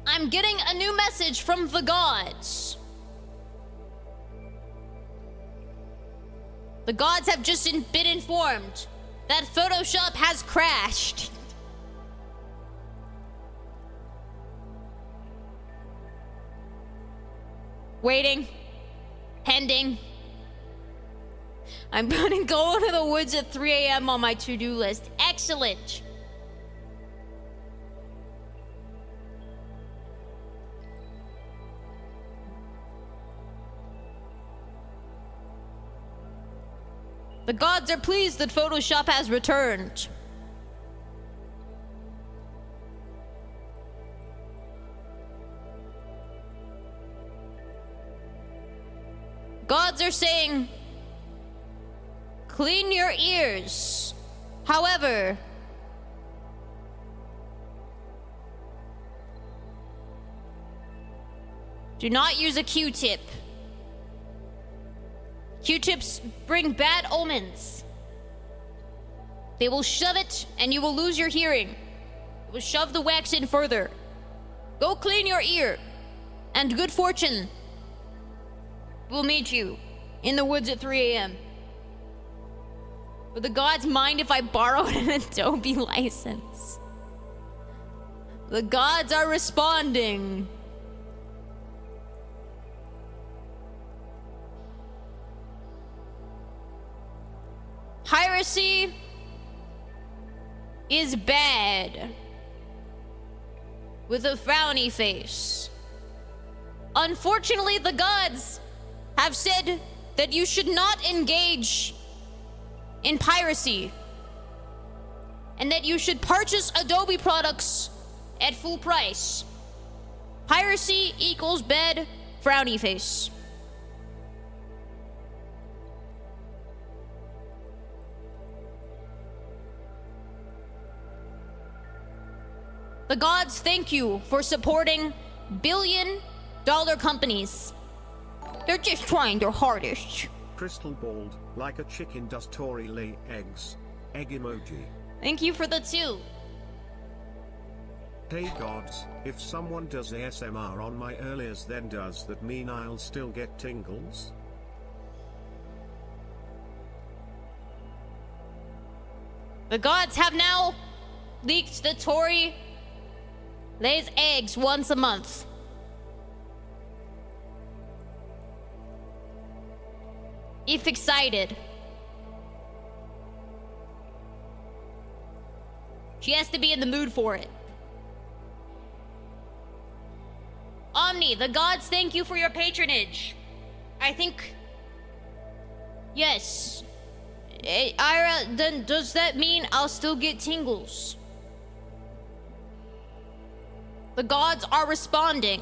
I'm getting a new message from the gods. The gods have just been informed that Photoshop has crashed. Waiting. Pending. I'm gonna go into the woods at 3 a.m. on my to-do list. Excellent. The gods are pleased that Photoshop has returned. Gods are saying, clean your ears. However, do not use a Q-tip. Q-tips bring bad omens. They will shove it and you will lose your hearing. It will shove the wax in further. Go clean your ear, and good fortune will meet you in the woods at 3 a.m. Would the gods mind if I borrowed an Adobe license? The gods are responding. Piracy is bad. With a frowny face. Unfortunately, the gods have said that you should not engage in piracy, and that you should purchase Adobe products at full price. Piracy equals bad, frowny face. The gods thank you for supporting billion-dollar companies. They're just trying their hardest. Crystal balled, like a chicken does Tori lay eggs. Egg emoji. Thank you for the 2. Hey gods, if someone does ASMR on my earliest, then does that mean I'll still get tingles? The gods have now leaked that Tori lays eggs once a month. If excited. She has to be in the mood for it. Omni, the gods thank you for your patronage. I think... Yes. Ira, then does that mean I'll still get tingles? The gods are responding.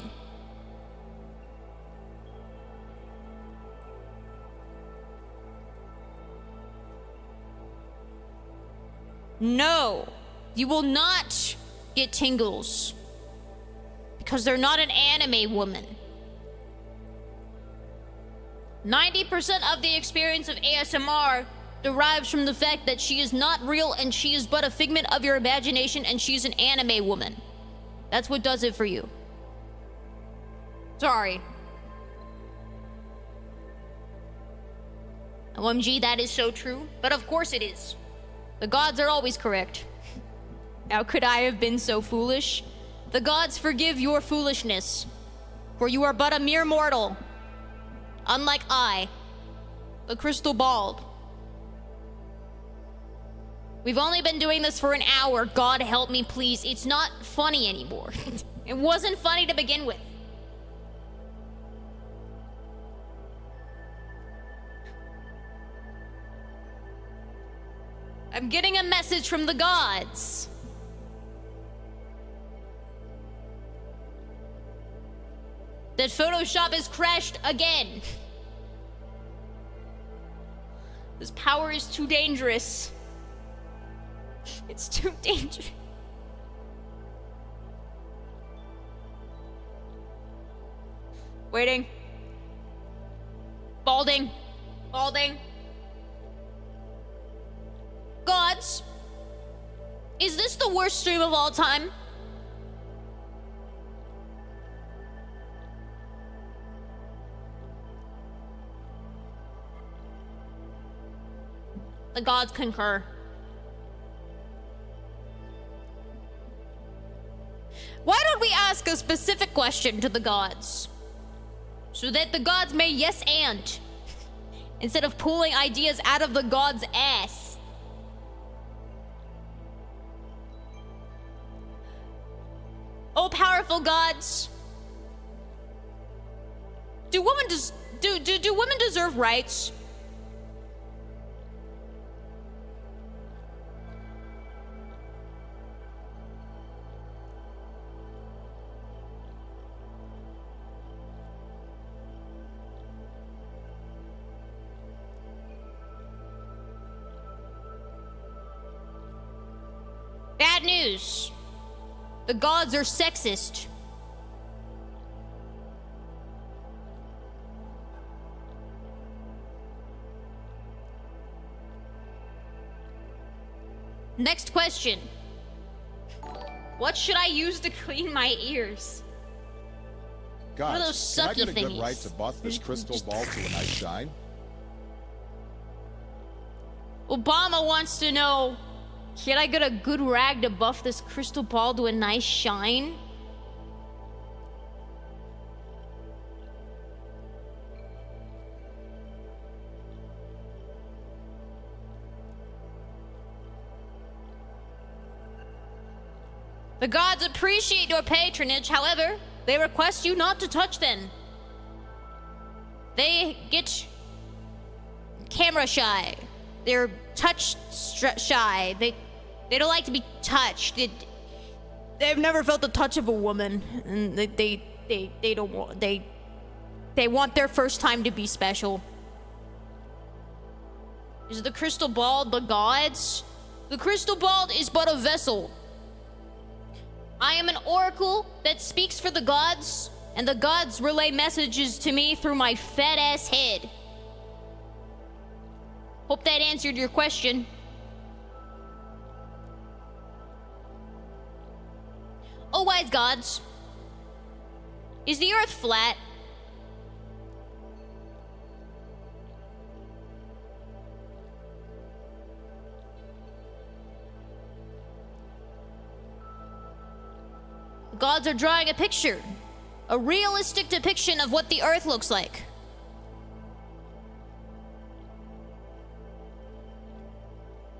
No, you will not get tingles. Because they're not an anime woman. 90% of the experience of ASMR derives from the fact that she is not real and she is but a figment of your imagination and she's an anime woman. That's what does it for you. Sorry. OMG, that is so true. But of course it is. The gods are always correct. How could I have been so foolish? The gods forgive your foolishness, for you are but a mere mortal. Unlike I, the crystal ball. We've only been doing this for an hour. God help me, please. It's not funny anymore. It wasn't funny to begin with. I'm getting a message from the gods. That Photoshop has crashed again. This power is too dangerous. It's too dangerous. Waiting. Balding. Balding. Gods, is this the worst stream of all time? The gods concur. Why don't we ask a specific question to the gods? So that the gods may yes and, instead of pulling ideas out of the god's ass. Oh, powerful gods. Do women do women deserve rights? Bad news. The gods are sexist. Next question. What should I use to clean my ears? Guys, What are those can I sucky get a good thingies? right to buff this crystal ball to a nice shine? Obama wants to know, can I get a good rag to buff this crystal ball to a nice shine? The gods appreciate your patronage, however, they request you not to touch them. They get camera shy. They're touch shy. They don't like to be touched. They've never felt the touch of a woman, and they don't want they want their first time to be special. Is the crystal ball the gods? The crystal ball is but a vessel. I am an oracle that speaks for the gods, and the gods relay messages to me through my fat ass head. Hope that answered your question. Oh, wise gods, is the earth flat? The gods are drawing a picture, a realistic depiction of what the earth looks like.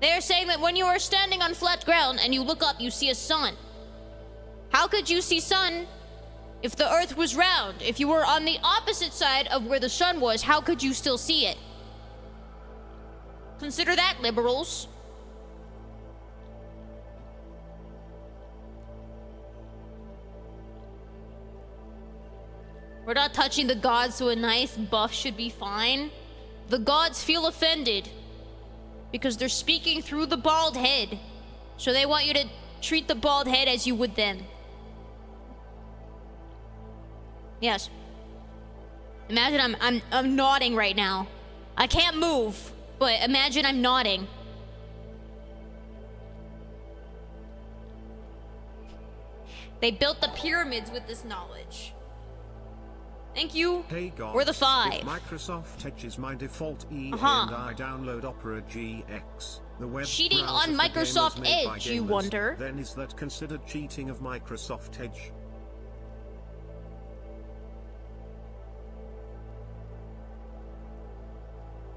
They are saying that when you are standing on flat ground and you look up, you see a sun. How could you see sun if the earth was round? If you were on the opposite side of where the sun was, how could you still see it? Consider that, liberals. We're not touching the gods, so a nice buff should be fine. The gods feel offended because they're speaking through the bald head. So they want you to treat the bald head as you would them. Yes. Imagine I'm nodding right now. I can't move, but imagine I'm nodding. They built the pyramids with this knowledge. Thank you. Hey God, We're the 5. If Microsoft Edge is my default EA Uh-huh. and I download Opera GX, the web Cheating browser on for Microsoft gamers made by Edge, you gamers, wonder? Then is that considered cheating of Microsoft Edge?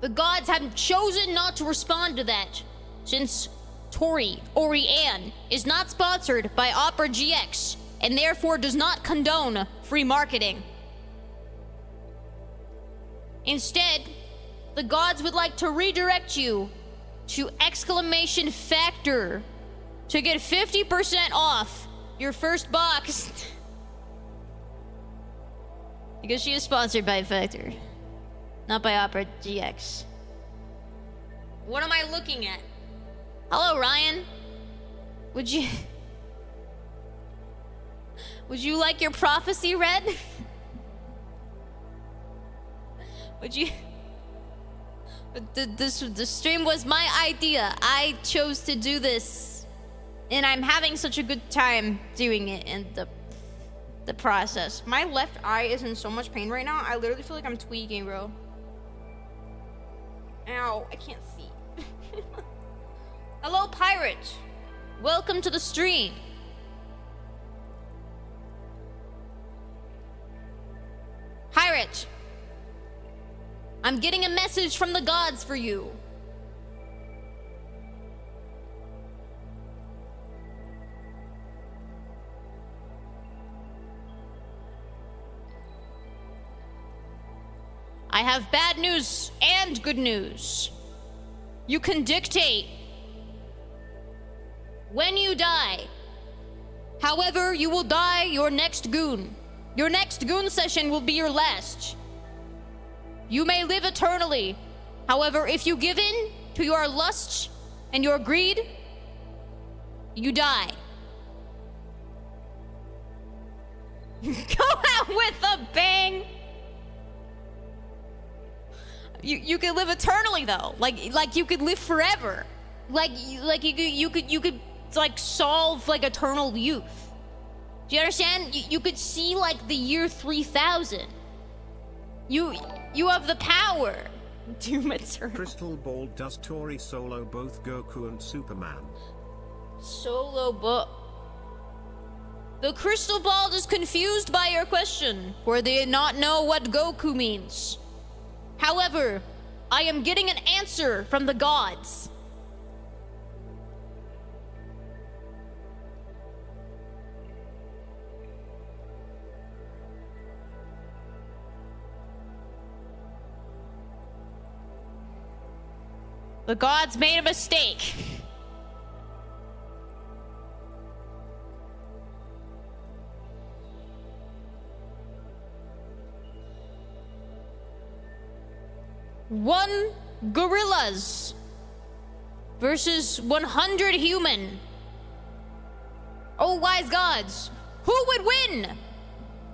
The gods have chosen not to respond to that, since Tori, Oriane, is not sponsored by Opera GX, and therefore does not condone free marketing. Instead, the gods would like to redirect you to exclamation factor to get 50% off your first box. Because she is sponsored by Factor, not by Opera GX. What am I looking at? Hello, Ryan. Would you like your prophecy read? Would you? The stream was my idea. I chose to do this, and I'm having such a good time doing it. And the process. My left eye is in so much pain right now. I literally feel like I'm tweaking, bro. Ow! I can't see. Hello, pirate. Welcome to the stream. Pirate, I'm getting a message from the gods for you. I have bad news and good news. You can dictate when you die. However, you will die your next goon. Your next goon session will be your last. You may live eternally. However, if you give in to your lust and your greed, you die. Go out with a bang. You could live eternally though. Like you could live forever. Like you could like solve like eternal youth. Do you understand? You could see like the year 3000. You have the power. Doom eternal. Crystal Ball, does Tori solo both Goku and Superman? Solo but the crystal ball is confused by your question, for they not know what Goku means. However, I am getting an answer from the gods. The gods made a mistake. One gorillas versus 100 human. Oh, wise gods, who would win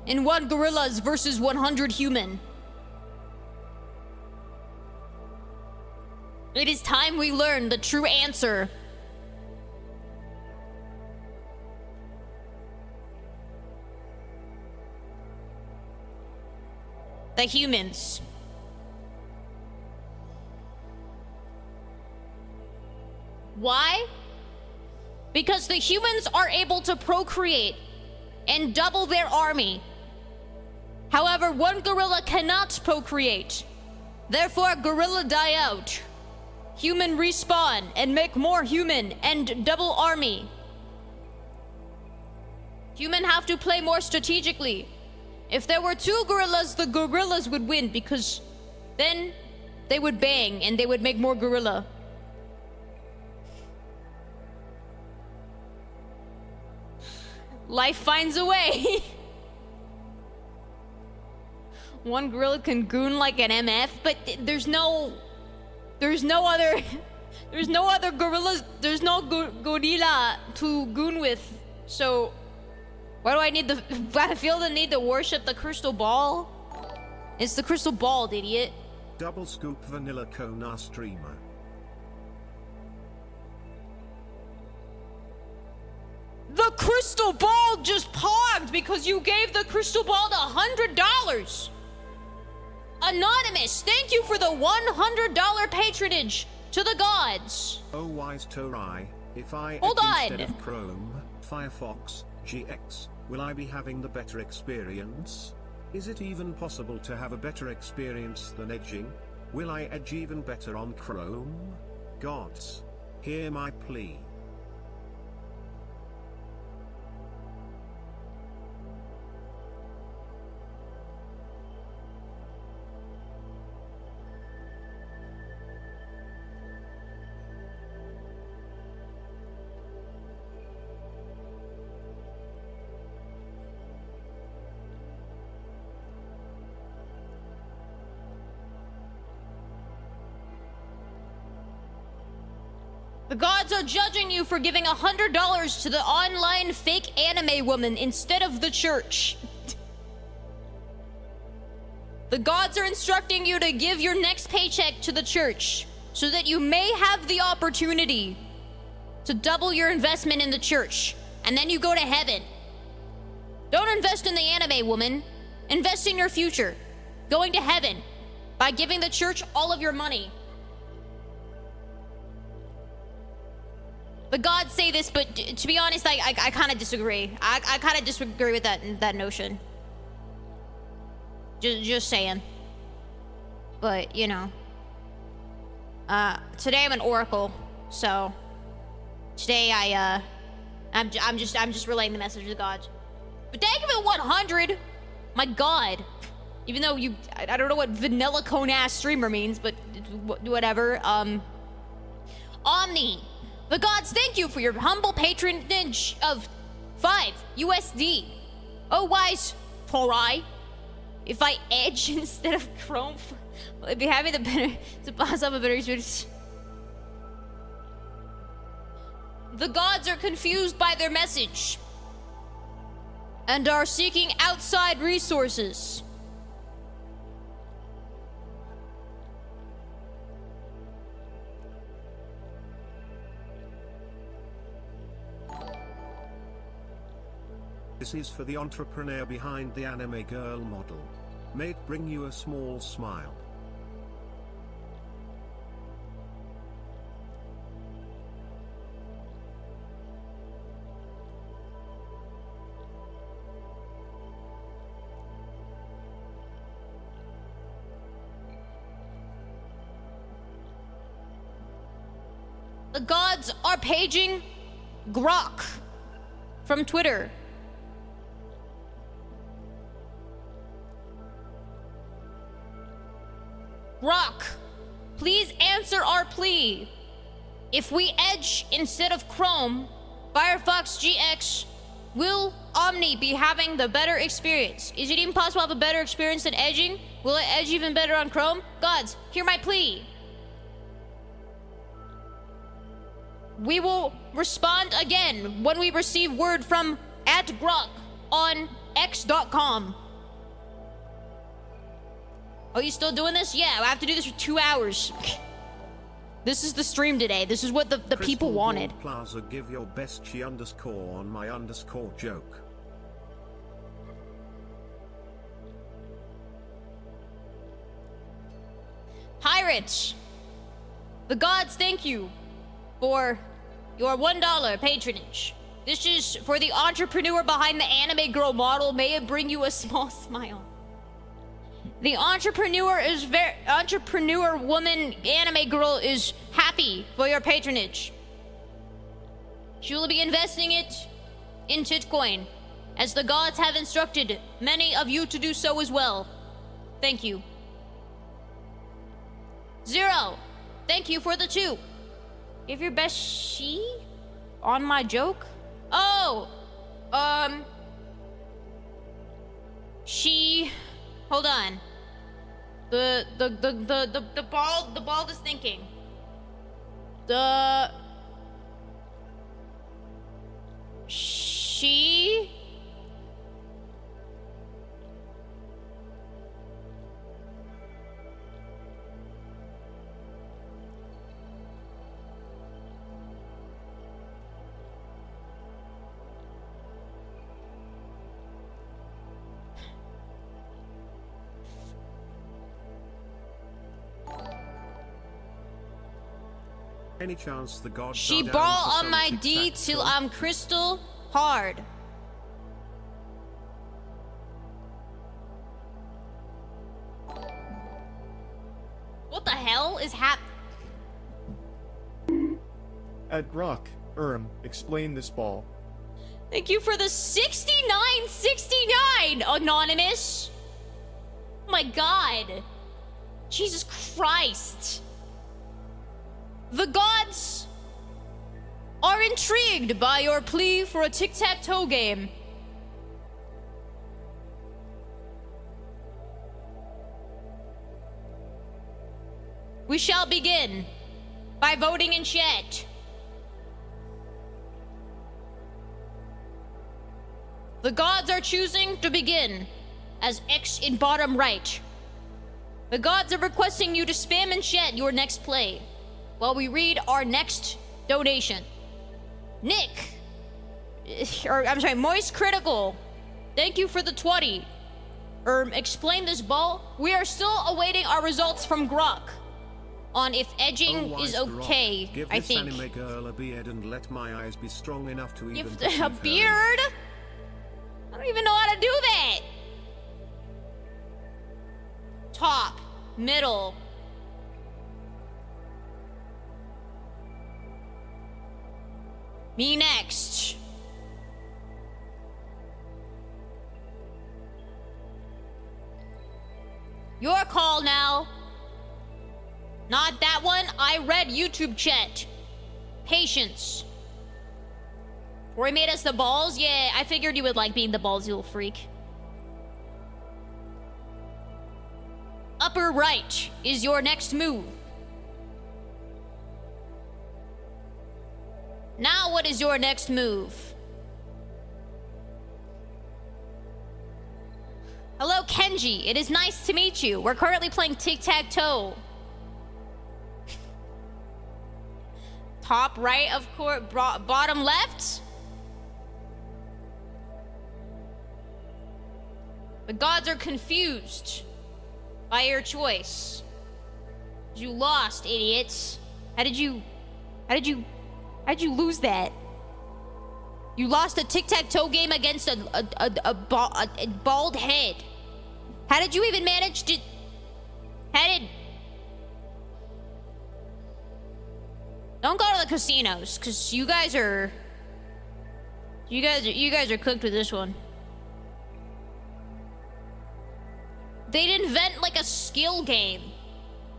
in one gorillas versus 100 human? It is time we learn the true answer. The humans. Why? Because the humans are able to procreate and double their army. However, one gorilla cannot procreate. Therefore, gorilla die out. Human respawn and make more human and double army. Human have to play more strategically. If there were two gorillas, the gorillas would win because then they would bang and they would make more gorilla. Life finds a way. One gorilla can goon like an MF, but there's no other gorillas, there's no gorilla to goon with. So why do I feel the need to worship the crystal ball? It's the crystal ball, idiot. Double scoop vanilla Kona streamer. The crystal ball just pogged because you gave the crystal ball $100. Anonymous, thank you for the $100 patronage to the gods. Oh, wise Tori, if I Hold on. instead of Chrome, Firefox, GX, will I be having the better experience? Is it even possible to have a better experience than edging? Will I edge even better on Chrome? Gods, hear my plea. The gods are judging you for giving $100 to the online fake anime woman instead of the church. The gods are instructing you to give your next paycheck to the church so that you may have the opportunity to double your investment in the church, and then you go to heaven. Don't invest in the anime woman. Invest in your future, going to heaven, by giving the church all of your money. The gods say this, but to be honest, I kind of disagree. I kind of disagree with that notion. Just saying. But you know, today I'm an oracle, so today I'm just relaying the message of the gods. But thank you for the 100. My God. Even though I don't know what vanilla cone ass streamer means, but whatever. Omni. The gods thank you for your humble patronage of 5 USD. Oh, wise Tori. If I edge instead of chrome, will I be having the better to pass up a better experience? The gods are confused by their message and are seeking outside resources. This is for the entrepreneur behind the anime girl model. May it bring you a small smile. The gods are paging Grok from Twitter. Grok, please answer our plea. If we edge instead of Chrome, Firefox GX, will Omni be having the better experience? Is it even possible to have a better experience than edging? Will it edge even better on Chrome? Gods, hear my plea. We will respond again when we receive word from @Grok on x.com. Oh, you still doing this? Yeah, I have to do this for 2 hours. This is the stream today. This is what the people wanted. Plaza, give your best she underscore on my underscore joke. Pirates, the gods thank you for your $1 patronage. This is for the entrepreneur behind the anime girl model. May it bring you a small smile. The entrepreneur woman anime girl is happy for your patronage. She will be investing it in Titcoin, as the gods have instructed many of you to do so as well. Thank you. 0, thank you for the 2. Give your best she on my joke. Oh, she. Hold on. The bald is thinking. She. Any chance the gods She are down ball for on some my D tic-tac till toe? I'm crystal hard. What the hell is @Grok, explain this ball. Thank you for the 69.69, Anonymous. My God. Jesus Christ. The gods are intrigued by your plea for a tic-tac-toe game. We shall begin by voting in chat. The gods are choosing to begin as X in bottom right. The gods are requesting you to spam and chat your next play while we read our next donation. Nick, or I'm sorry, Moist Critical, thank you for the 20. Explain this ball. We are still awaiting our results from Grok on if edging is okay. Grok, give I this think. anime girl a beard and let my eyes be strong enough to even Give perceive a her. beard? I don't even know how to do that. Top, middle. Me next. Your call now. Not that one. I read YouTube chat. Patience. Tori made us the balls? Yeah, I figured you would like being the balls, you little freak. Upper right is your next move. Now what is your next move? Hello, Kenji. It is nice to meet you. We're currently playing tic-tac-toe. Top right, of course. Bottom left? The gods are confused by your choice. You lost, idiots. How did you lose that? You lost a tic-tac-toe game against a bald head. How did you even manage to... Don't go to the casinos, because you guys are cooked with this one. They'd invent like a skill game.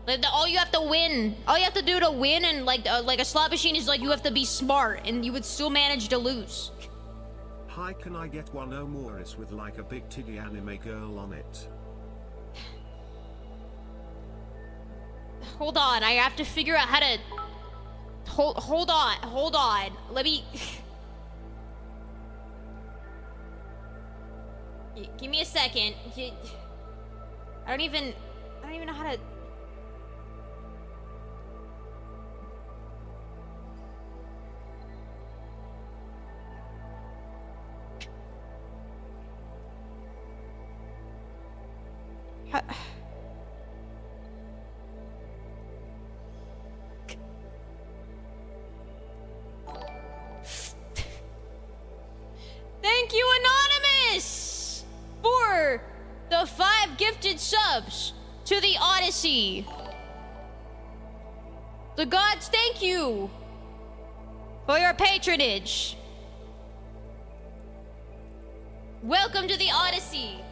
Like all you have to win, all you have to do to win, and like a slot machine is like you have to be smart, and you would still manage to lose. Hi, can I get one Omoris with like a big titty anime girl on it? Hold on, I have to figure out how to. Hold on. Let me. Give me a second. I don't even know how to. Thank you, Anonymous, for the 5 gifted subs to the Odyssey. The gods thank you for your patronage. Welcome to the Odyssey.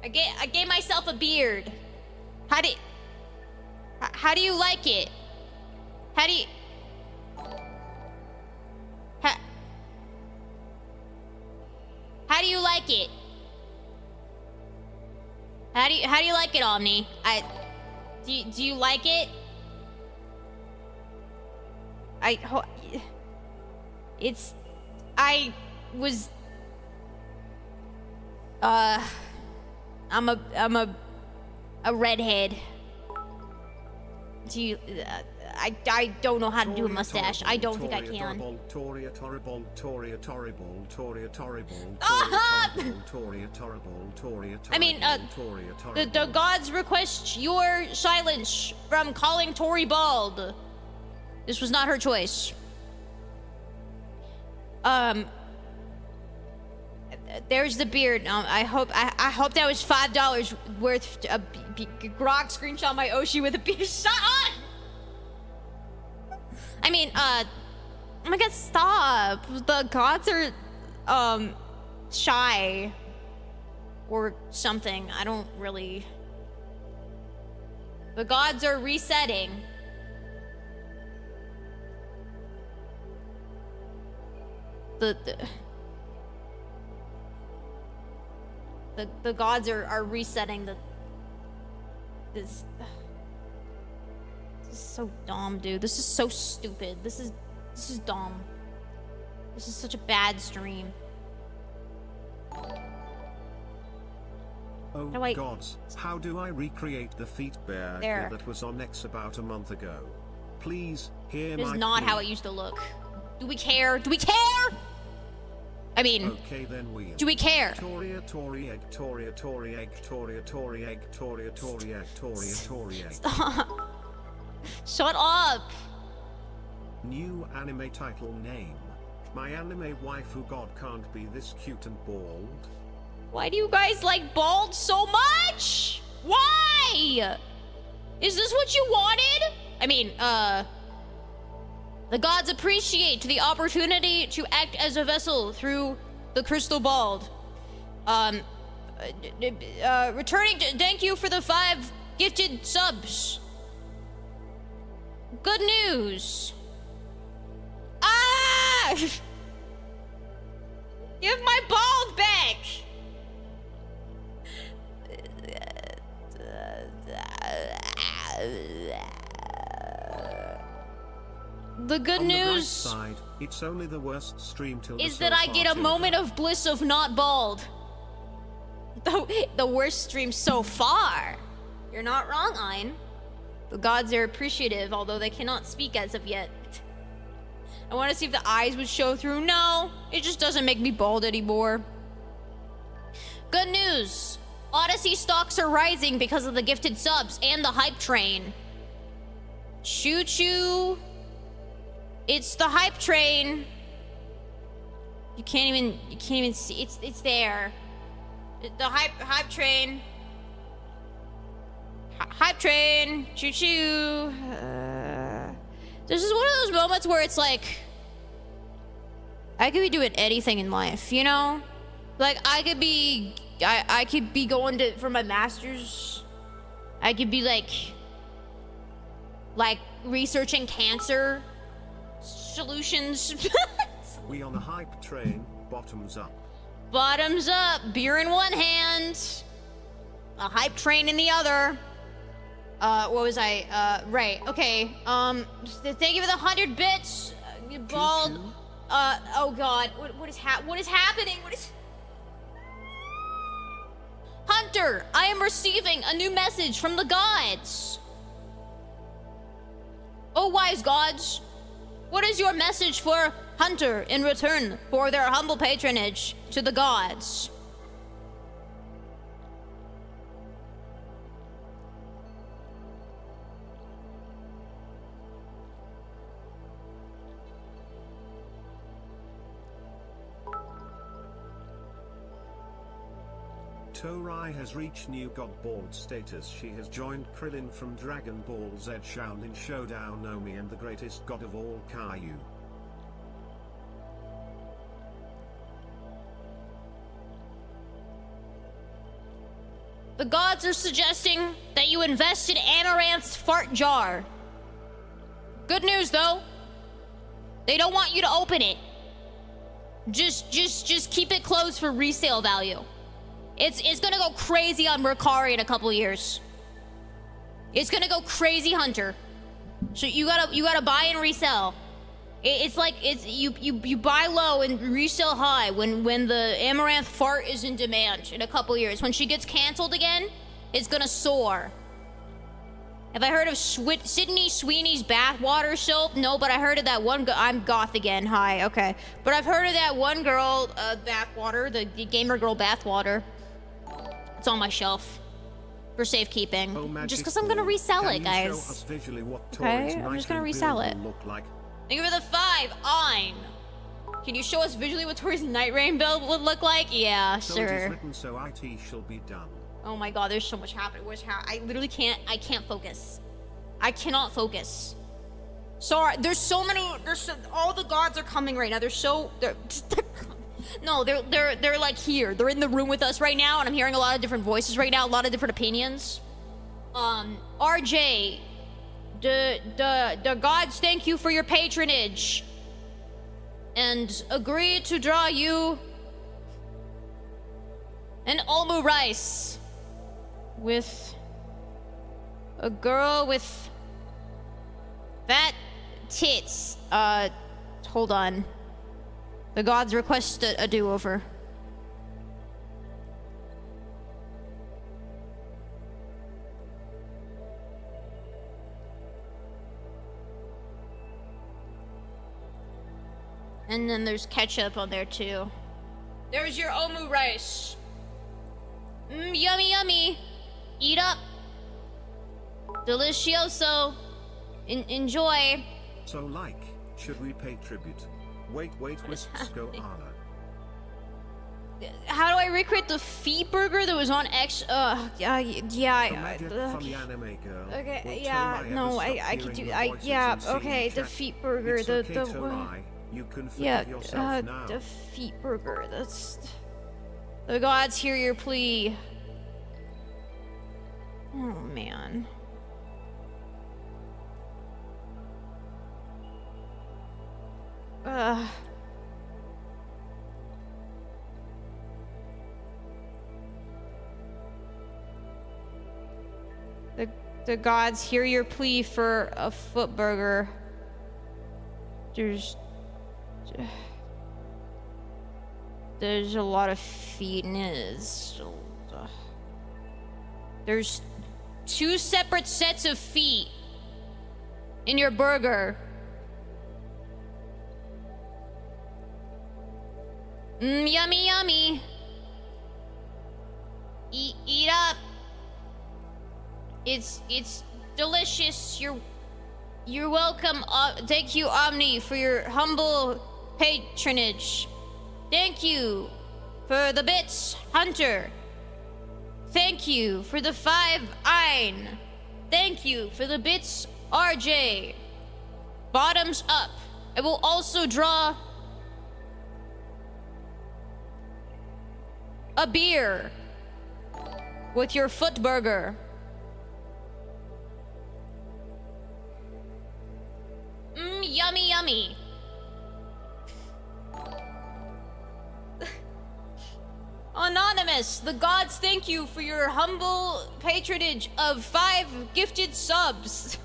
I gave myself a beard. How do you like it? How do you... How do you like it? How do you like it, Omni? Do you like it? I was I'm a redhead. Do you I don't know how to do a mustache. I don't think I can. I mean, the gods request your silence from calling Tori bald. This was not her choice. There's the beard. I hope that was $5 worth. Grok screenshot my Oshi with a beard. Shut up! I mean, oh my god, stop. The gods are, shy. Or something. I don't really... The gods are resetting. The gods are resetting this is so dumb, dude. This is so stupid. This is dumb. This is such a bad stream. Oh do I- gods, how do I recreate the feet bear There. that was on X about a month ago? Please, hear It is my not plea. how it used to look. Do we care? Do we care? I mean, Okay then we. do we care? Toria Tori egg Toria Tori egg Toria Tori egg Toria Tori egg Toria Tori egg. Stop. Shut up. New anime title name. My anime waifu god can't be this cute and bald. Why do you guys like bald so much? Why? Is this what you wanted? I mean, the gods appreciate the opportunity to act as a vessel through the crystal bald. Returning to thank you for the 5 gifted subs. Good news. Ah! Give my bald back. The good On the bright news side, it's only the worst stream till is the that I so get far a moment children. of bliss of not bald. The worst stream so far. You're not wrong, Ein. The gods are appreciative, although they cannot speak as of yet. I want to see if the eyes would show through. No, it just doesn't make me bald anymore. Good news. Odyssey stocks are rising because of the gifted subs and the hype train. Choo choo. It's the hype train. You can't even see. It's there. The hype train. Hype train. Choo choo. This is one of those moments where it's like I could be doing anything in life, you know? Like I could be going for my master's. I could be like researching cancer solutions. We on a hype train, bottoms up. Bottoms up, beer in one hand, a hype train in the other. What was I? Right, okay. Thank you for the 100 bits. You bald. Choo-choo. Oh god, what is happening? What is... Hunter, I am receiving a new message from the gods. Oh wise gods, what is your message for Hunter in return for their humble patronage to the gods? Tori has reached new god bald status. She has joined Krillin from Dragon Ball Z Shaolin Showdown Nomi and the greatest god of all Caillou. The gods are suggesting that you invest in Amaranth's fart jar. Good news though. They don't want you to open it. Just keep it closed for resale value. It's gonna go crazy on Mercari in a couple years. It's gonna go crazy, Hunter. So you gotta buy and resell. It's like you buy low and resell high when the Amaranth fart is in demand in a couple years. When she gets canceled again, it's gonna soar. Have I heard of Sydney Sweeney's bathwater soap? No, but I heard of that one. I'm goth again. Hi, okay. But I've heard of that one girl bathwater, the gamer girl bathwater. It's on my shelf for safekeeping. Oh, Just because I'm gonna resell can it, you guys. show us visually what Okay, Tori's I'm just night gonna and resell build it. will look like? Thank you for the 5, Ein. Can you show us visually what Tori's night rain build would look like? Yeah, So it is sure. written so IT shall be done. Oh my god, there's so much happening. I literally can't focus. I cannot focus. Sorry, all the gods are coming right now. They're like here. They're in the room with us right now, and I'm hearing a lot of different voices right now, a lot of different opinions. RJ, the gods thank you for your patronage and agree to draw you an Olmu rice with a girl with fat tits. Hold on. The gods request a do-over. And then there's ketchup on there too. There's your omu rice. Yummy, yummy. Eat up. Delicioso. Enjoy. So like, should we pay tribute? Wait, wisps go Anna. How do I recreate the feet burger that was on X? Yeah. Funny anime girl. Okay, will yeah, Tori no, ever I stop could do, hearing the I, voices yeah, and seeing okay, the chat? feet burger, It's okay, Tori. You can forgive yourself now. the feet burger, that's, the gods hear your plea. Oh, man. The gods hear your plea for a foot burger. There's a lot of feet in it. There's 2 separate sets of feet in your burger. Yummy, yummy. Eat up. It's delicious. You're welcome. Thank you, Omni, for your humble patronage. Thank you for the bits, Hunter. Thank you for the 5 Ein. Thank you for the bits, RJ. Bottoms up. I will also draw a beer with your foot burger. Yummy, yummy. Anonymous, the gods thank you for your humble patronage of 5 gifted subs.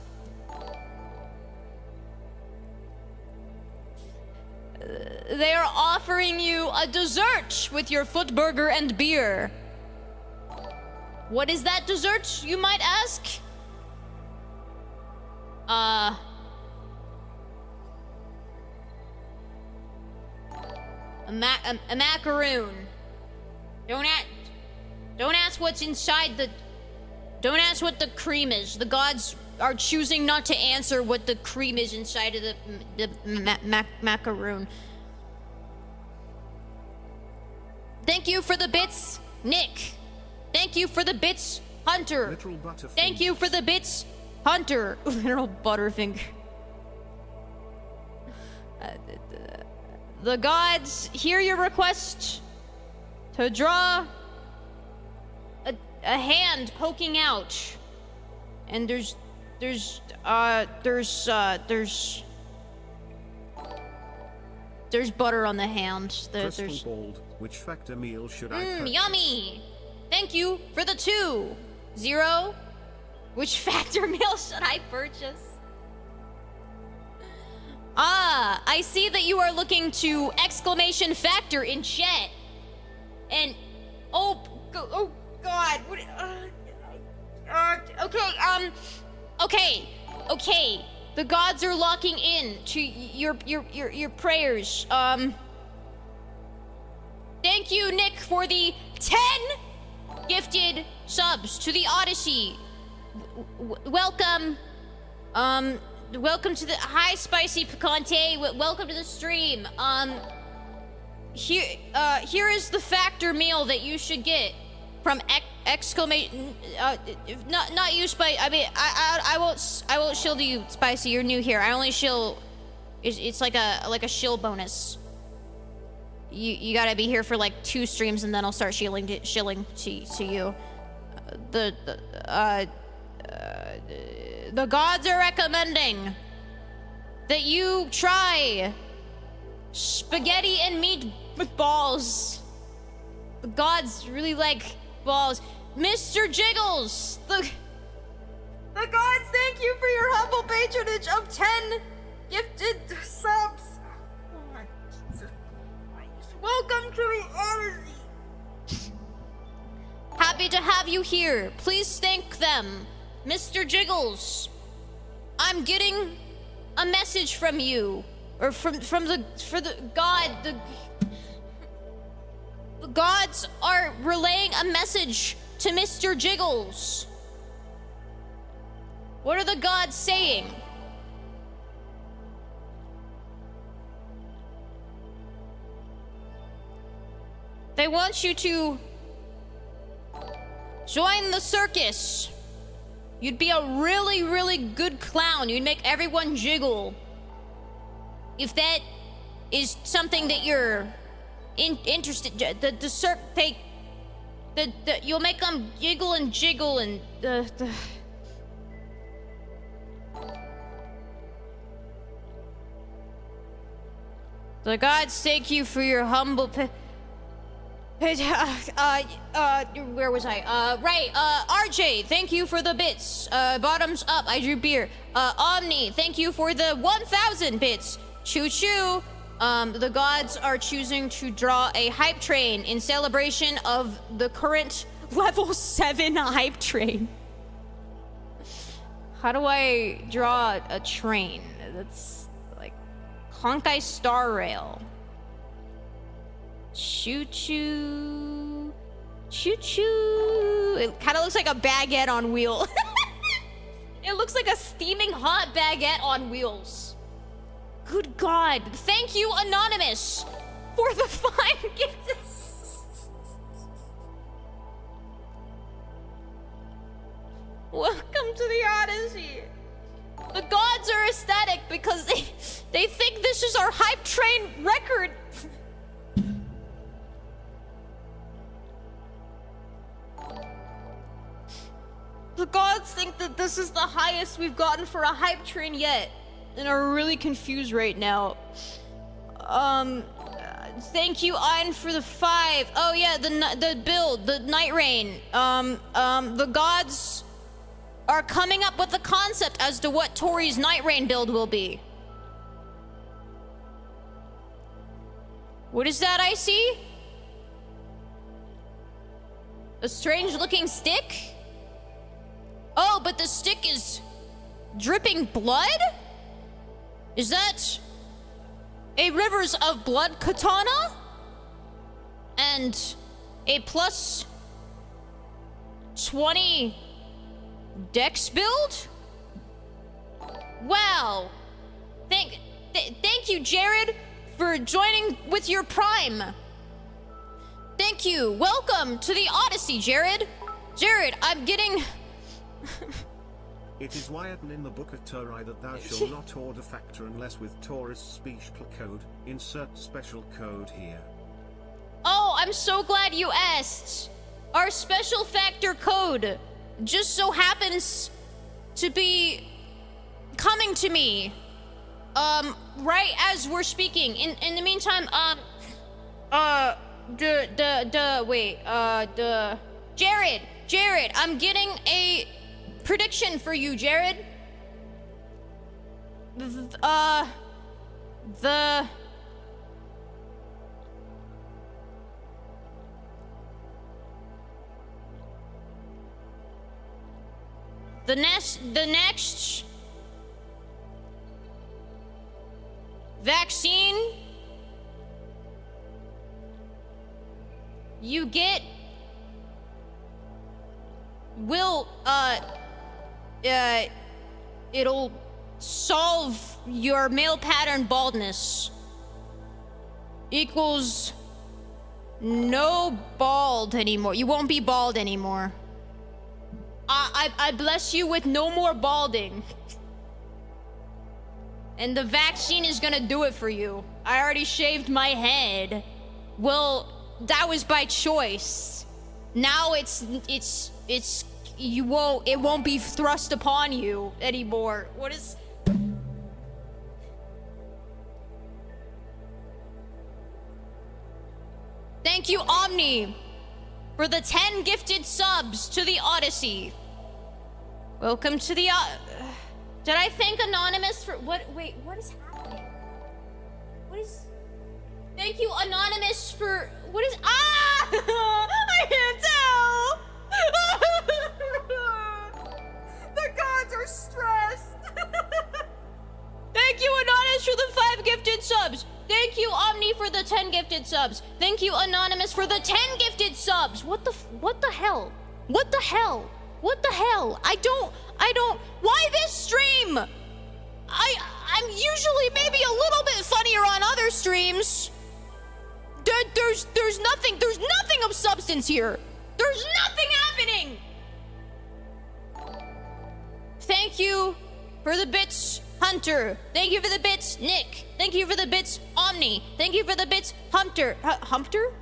They are offering you a dessert with your foot burger and beer. What is that dessert, you might ask? A macaroon. Don't ask what's inside the... Don't ask what the cream is. The gods are choosing not to answer what the cream is inside of the macaroon. Thank you for the bits, Nick. Thank you for the bits, Hunter. Thank you for the bits, Hunter. Literal Butterfinger. The gods hear your request to draw a hand poking out, and there's butter on the hand. Crystal Bald, which factor meal should I purchase? Yummy! Thank you for the 2. 0. Which factor meal should I purchase? Ah, I see that you are looking to exclamation factor in chat. And oh god, what okay. The gods are locking in to your prayers. Thank you, Nick, for the 10 gifted subs to the Odyssey. Welcome. Welcome to the hi Spicy Picante. Welcome to the stream. Here is the factor meal that you should get from exclamation. Not you, Spicy. I mean, I won't shield you, Spicy. You're new here. I only shield. It's like a shield bonus. You gotta be here for like 2 streams, and then I'll start shilling to you. The gods are recommending that you try spaghetti and meatballs. The gods really like balls. Mr. Jiggles, the gods thank you for your humble patronage of 10 gifted subs. Oh my Jesus. Welcome to the Odyssey. Happy to have you here. Please thank them. Mr. Jiggles, I'm getting a message from you. or from the god. The gods are relaying a message to Mr. Jiggles. What are the gods saying? They want you to join the circus. You'd be a really, really good clown. You'd make everyone jiggle. If that is something that you're interested, you'll make them giggle and jiggle and the gods thank you for your humble. Where was I? Right, RJ, thank you for the bits. Bottoms up, I drew beer. Omni, thank you for the 1,000 bits. Choo choo. The gods are choosing to draw a hype train in celebration of the current level 7 hype train. How do I draw a train? That's like Honkai Star Rail. Choo choo. Choo choo. It kind of looks like a baguette on wheel. It looks like a steaming hot baguette on wheels. Good God. Thank you, Anonymous, for the 5 gifts. Welcome to the Odyssey. The gods are ecstatic because they think this is our hype train record. The gods think that this is the highest we've gotten for a hype train yet, and are really confused right now. Thank you, Ein, for the 5. Oh yeah, the build, the Night Rain. The gods are coming up with the concept as to what Tori's Night Rain build will be. What is that I see? A strange-looking stick? Oh, but the stick is dripping blood? Is that a Rivers of Blood katana? And a plus 20 dex build? Wow. Thank you, Jared, for joining with your prime. Thank you. Welcome to the Odyssey, Jared. Jared, I'm getting... It is written in the book of Tori that thou shalt not order factor unless with Taurus special code. Insert special code here. Oh, I'm so glad you asked. Our special factor code just so happens to be coming to me right as we're speaking. In the meantime, Jared, I'm getting a prediction for you, Jared. The next vaccine you get will it'll solve your male pattern baldness. Equals no bald anymore. You won't be bald anymore. I bless you with no more balding. And the vaccine is gonna do it for you. I already shaved my head. Well, that was by choice. Now it won't be thrust upon you anymore. What is... Thank you, Omni, for the 10 gifted subs to the Odyssey. Welcome to the... Did I thank Anonymous for... What? Wait, what is happening? What is... Thank you, Anonymous, for... What is... Ah! I can't tell! The gods are stressed! Thank you, Anonymous, for the 5 gifted gifted subs. Thank you, Anonymous, for the 10 gifted subs. What the hell? What the hell? What the hell? I don't, why this stream? I'm usually maybe a little bit funnier on other streams. There's nothing of substance here. There's nothing happening. Thank you for the bits, Hunter. Thank you for the bits, Nick. Thank you for the bits, Omni. Thank you for the bits, Humter. Humter?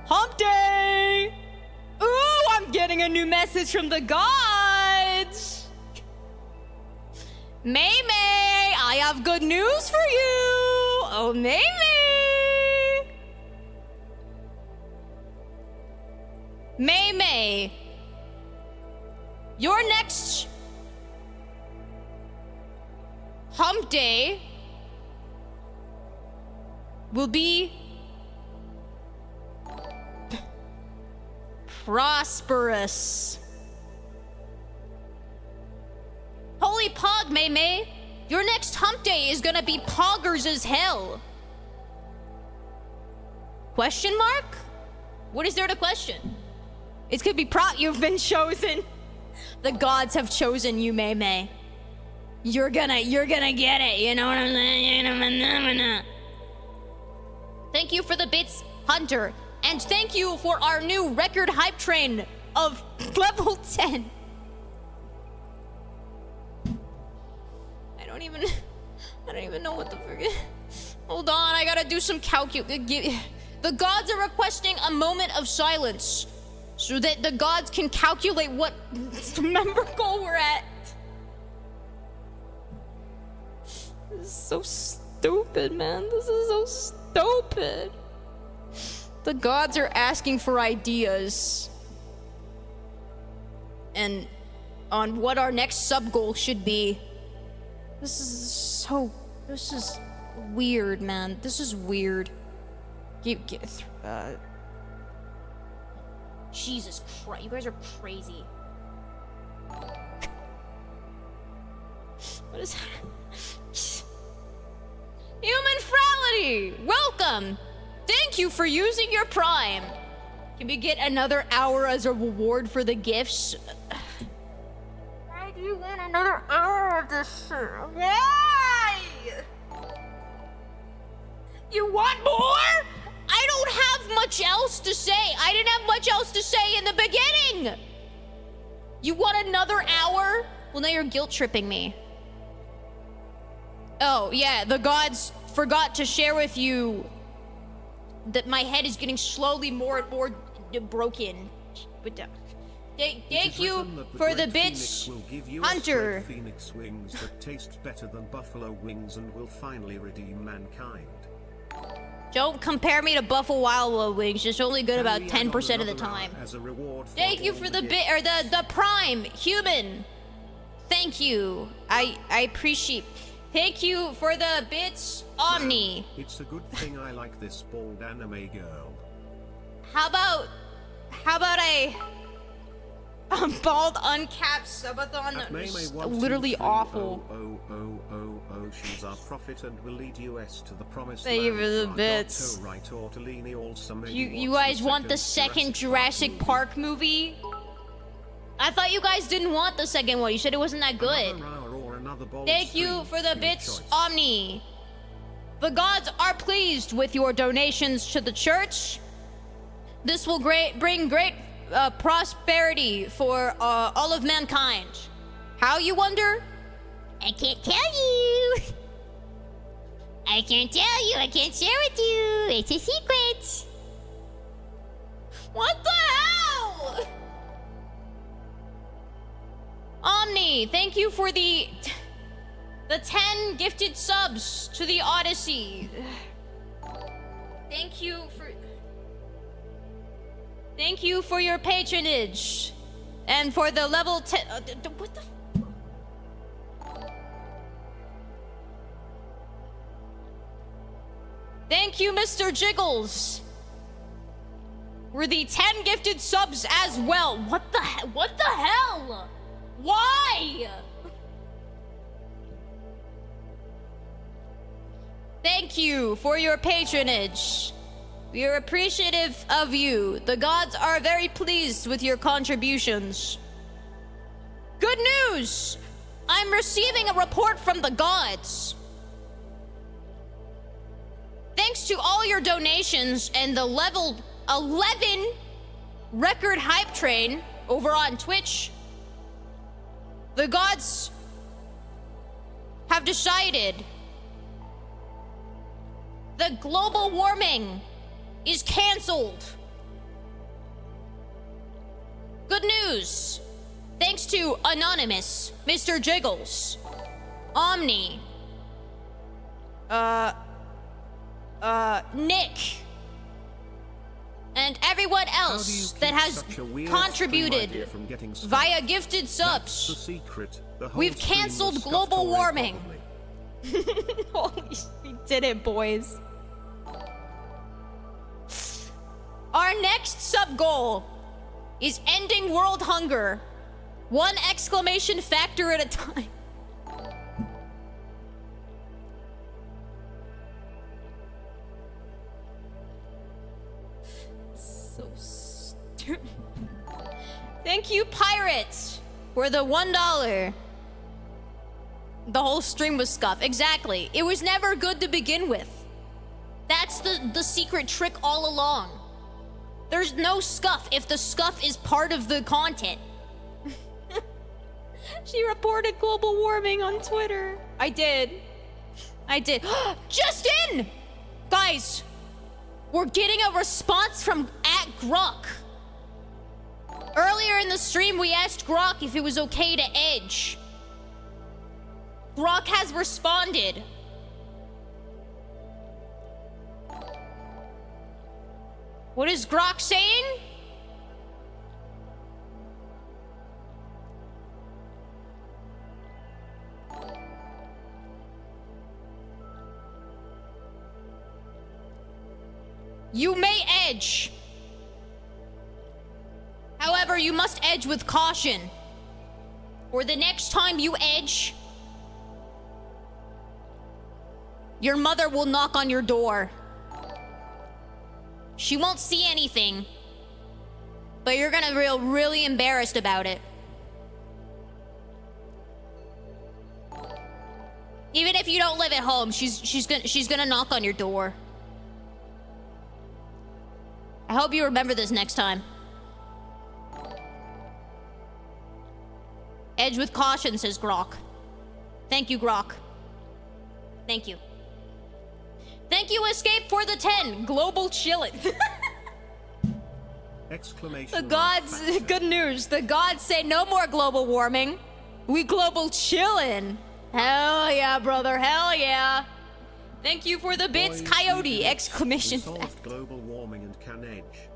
Hump Day! Ooh, I'm getting a new message from the gods. May, I have good news for you. Oh, May. May. Your next hump day will be prosperous. Holy Pog, May. Your next hump day is gonna be poggers as hell. Question mark? What is there to question? It's gonna be you've been chosen. The gods have chosen you, May. You're gonna get it, you know what I'm saying? Thank you for the bits, Hunter. And thank you for our new record hype train of level 10. I don't even know what the frick. Hold on, I gotta do some The gods are requesting a moment of silence so that the gods can calculate what member goal we're at. This is so stupid, man. This is so stupid. The gods are asking for ideas and on what our next sub goal should be. This is weird, man. This is weird. Jesus Christ, you guys are crazy. What is that? Human Frality, welcome. Thank you for using your Prime. Can we get another hour as a reward for the gifts? Why do you want another hour of this shit? Why? You want more? I don't have much else to say. I didn't have much else to say in the beginning. You want another hour? Well, now you're guilt tripping me. Oh, yeah, the gods forgot to share with you that my head is getting slowly more and more broken. But thank you for the bits, Hunter. Phoenix wings that taste better than buffalo wings and will finally redeem mankind. Don't compare me to Buffalo Wild Wings. It's only good about 10% of the time. Thank you for the bit or the Prime human. Thank you. I appreciate. Thank you for the bits, Omni. It's a good thing I like this bald anime girl. How about a bald uncapped subathon that was literally awful. She's our prophet and will lead us to the promised Thank you land. for the bits. You guys want the second Jurassic Park movie? I thought you guys didn't want the second one. You said it wasn't that good. Thank you for the bits, Omni. The gods are pleased with your donations to the church. This will bring great prosperity for all of mankind. How, you wonder? I can't tell you. I can't tell you. I can't share with you. It's a secret. What the hell? Omni, thank you for the 10 gifted subs to the Odyssey. Thank you for your patronage and for the level 10. What the? Thank you, Mr. Jiggles. We're the 10 gifted subs as well. What the hell? Why? Thank you for your patronage. We are appreciative of you. The gods are very pleased with your contributions. Good news! I'm receiving a report from the gods. Thanks to all your donations and the level 11 record hype train over on Twitch, the gods have decided that global warming is canceled. Good news. Thanks to Anonymous, Mr. Jiggles, Omni, Nick, and everyone else that has contributed via gifted subs. We've canceled global warming. Holy shit, we did it, boys. Our next sub goal is ending world hunger. 1 exclamation factor at a time. So stupid. Thank you, Pirates, for the $1. The whole stream was scuff. Exactly. It was never good to begin with. That's the secret trick all along. There's no scuff if the scuff is part of the content. She reported global warming on Twitter. I did. Just in! Guys, we're getting a response from @Grok. Earlier in the stream, we asked Grok if it was okay to edge. Grok has responded. What is Grok saying? You may edge. However, you must edge with caution. Or the next time you edge, your mother will knock on your door. She won't see anything, but you're gonna feel really embarrassed about it. Even if you don't live at home, she's gonna knock on your door. I hope you remember this next time. Edge with caution, says Grok. Thank you, Grok. Thank you. Thank you, Escape, for the 10. Global chillin'. Exclamation. The gods, good news. The gods say no more global warming. We global chillin'. Hell yeah, brother. Hell yeah. Thank you for the bits, Boys, Coyote! Exclamation we solved fact. global warming and can edge.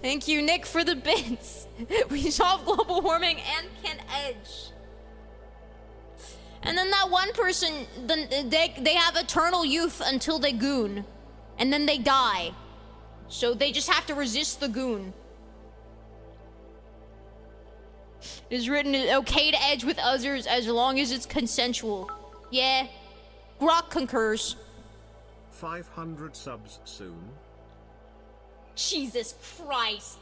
Thank you, Nick, for the bits. We solved global warming and can edge. And then that one person, they have eternal youth until they goon. And then they die. So they just have to resist the goon. It is written, okay to edge with others as long as it's consensual. Yeah. Grok concurs. 500 subs soon. Jesus Christ.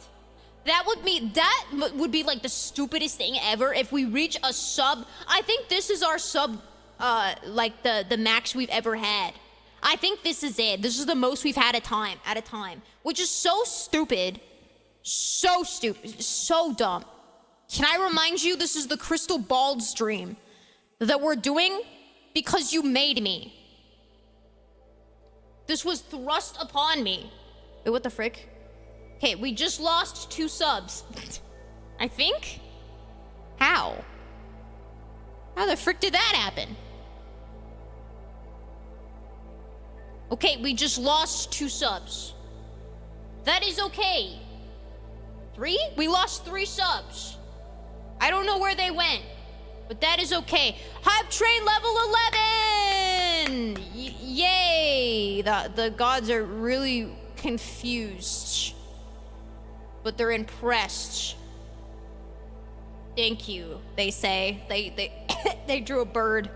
That would be like the stupidest thing ever if we reach a sub. I think this is our sub, like the max we've ever had. I think this is it. This is the most we've had at a time, which is so stupid. So stupid, so dumb. Can I remind you, this is the Crystal Ball stream that we're doing because you made me. This was thrust upon me. Wait, what the frick? Okay, we just lost 2 subs. I think? How? How the frick did that happen? Okay, we just lost 2 subs. That is okay. 3? We lost 3 subs. I don't know where they went, but that is okay. Hype train level 11! Yay! The gods are really confused, but they're impressed. Thank you, they say. They they drew a bird.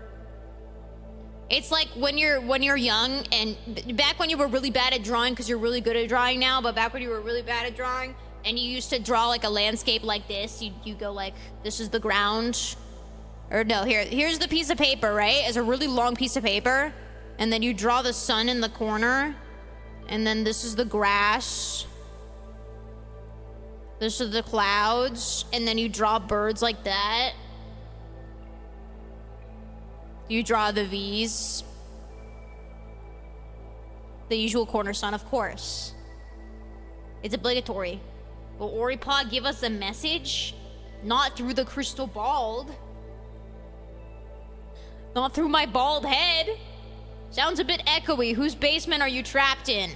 It's like when you're young, and back when you were really bad at drawing, because you're really good at drawing now, but back when you were really bad at drawing, and you used to draw like a landscape like this, you go like, this is the ground. Or no, here's the piece of paper, right? It's a really long piece of paper. And then you draw the sun in the corner. And then this is the grass. This is the clouds. And then you draw birds like that. You draw the V's. The usual corner sun, of course. It's obligatory. Will Oripa give us a message? Not through the crystal bald. Not through my bald head. Sounds a bit echoey. Whose basement are you trapped in?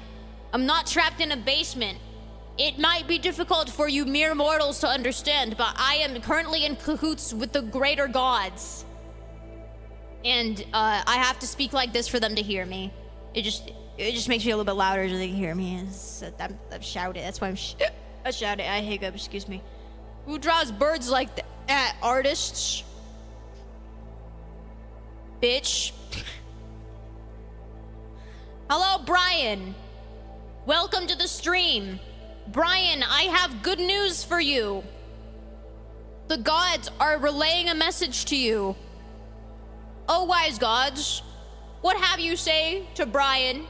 I'm not trapped in a basement. It might be difficult for you mere mortals to understand, but I am currently in cahoots with the greater gods. And I have to speak like this for them to hear me. It just makes me a little bit louder so they can hear me. I'm shouting. That's why I shouted. I hiccup. Excuse me. Who draws birds like that? Artists. Bitch. Hello, Brian. Welcome to the stream. Brian, I have good news for you. The gods are relaying a message to you. Oh, wise gods, what have you say to Brian?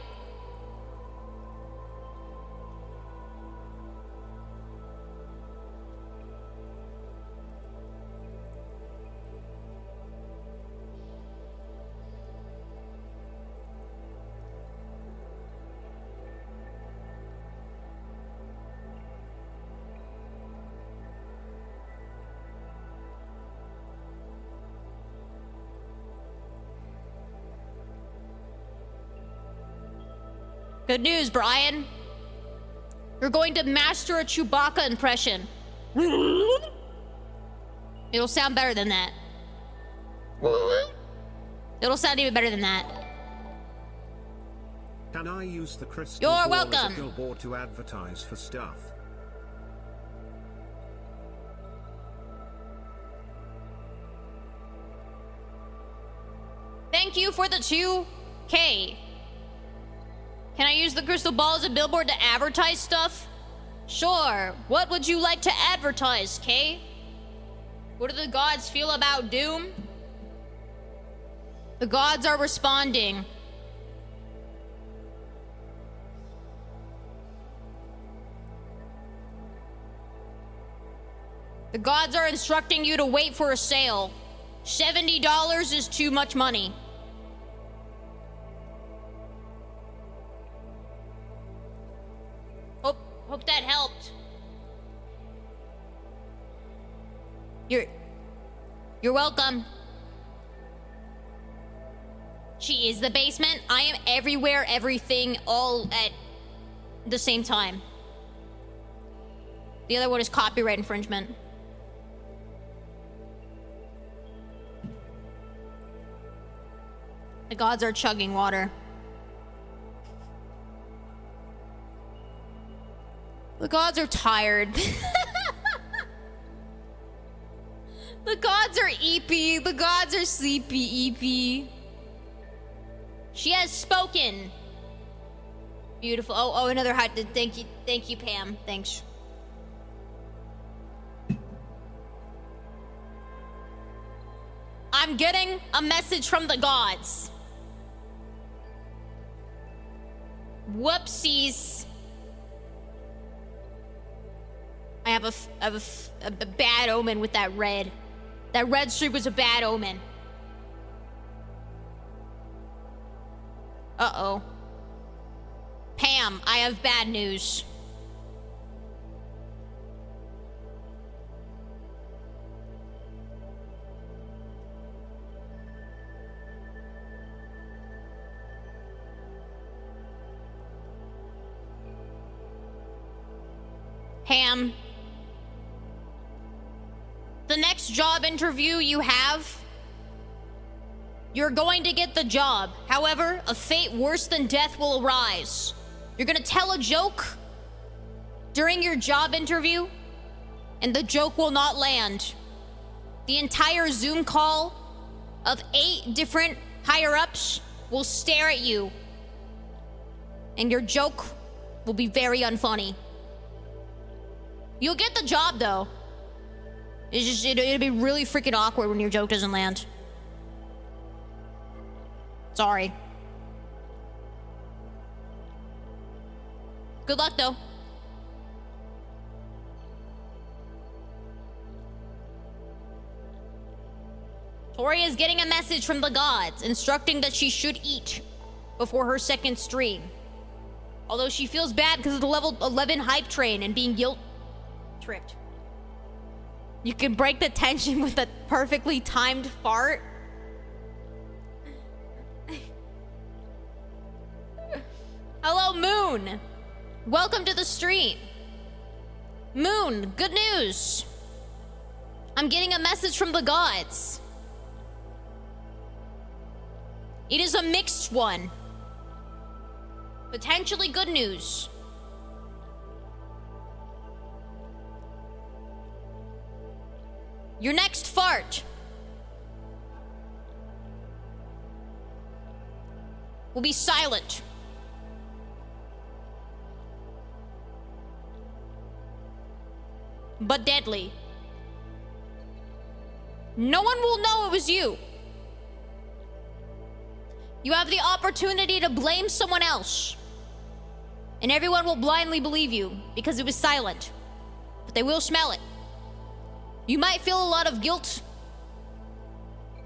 Good news, Brian. You're going to master a Chewbacca impression. It'll sound better than that. It'll sound even better than that. Can I use the crystal You're ball as a welcome. billboard to advertise for stuff? Thank you for the 2K. Can I use the crystal ball as a billboard to advertise stuff? Sure. What would you like to advertise, Kay? What do the gods feel about Doom? The gods are responding. The gods are instructing you to wait for a sale. $70 is too much money. Hope that helped. You're welcome. She is the basement. I am everywhere, everything, all at the same time. The other one is copyright infringement. The gods are chugging water. The gods are tired. The gods are eepy. The gods are sleepy, eepy. She has spoken. Beautiful. Oh, another hot. Thank you, Pam. Thanks. I'm getting a message from the gods. Whoopsies. I have a bad omen with that red. That red streak was a bad omen. Uh-oh. Pam, I have bad news. Pam, the next job interview you have, you're going to get the job. However, a fate worse than death will arise. You're gonna tell a joke during your job interview, and the joke will not land. The entire Zoom call of 8 different higher-ups will stare at you. And your joke will be very unfunny. You'll get the job, though. It's just, it'll be really freaking awkward when your joke doesn't land. Sorry. Good luck, though. Tori is getting a message from the gods instructing that she should eat before her second stream. Although she feels bad because of the level 11 hype train and being guilt-tripped. You can break the tension with a perfectly timed fart. Hello, Moon. Welcome to the stream. Moon, good news. I'm getting a message from the gods. It is a mixed one. Potentially good news. Your next fart will be silent. But deadly. No one will know it was you. You have the opportunity to blame someone else. And everyone will blindly believe you because it was silent. But they will smell it. You might feel a lot of guilt,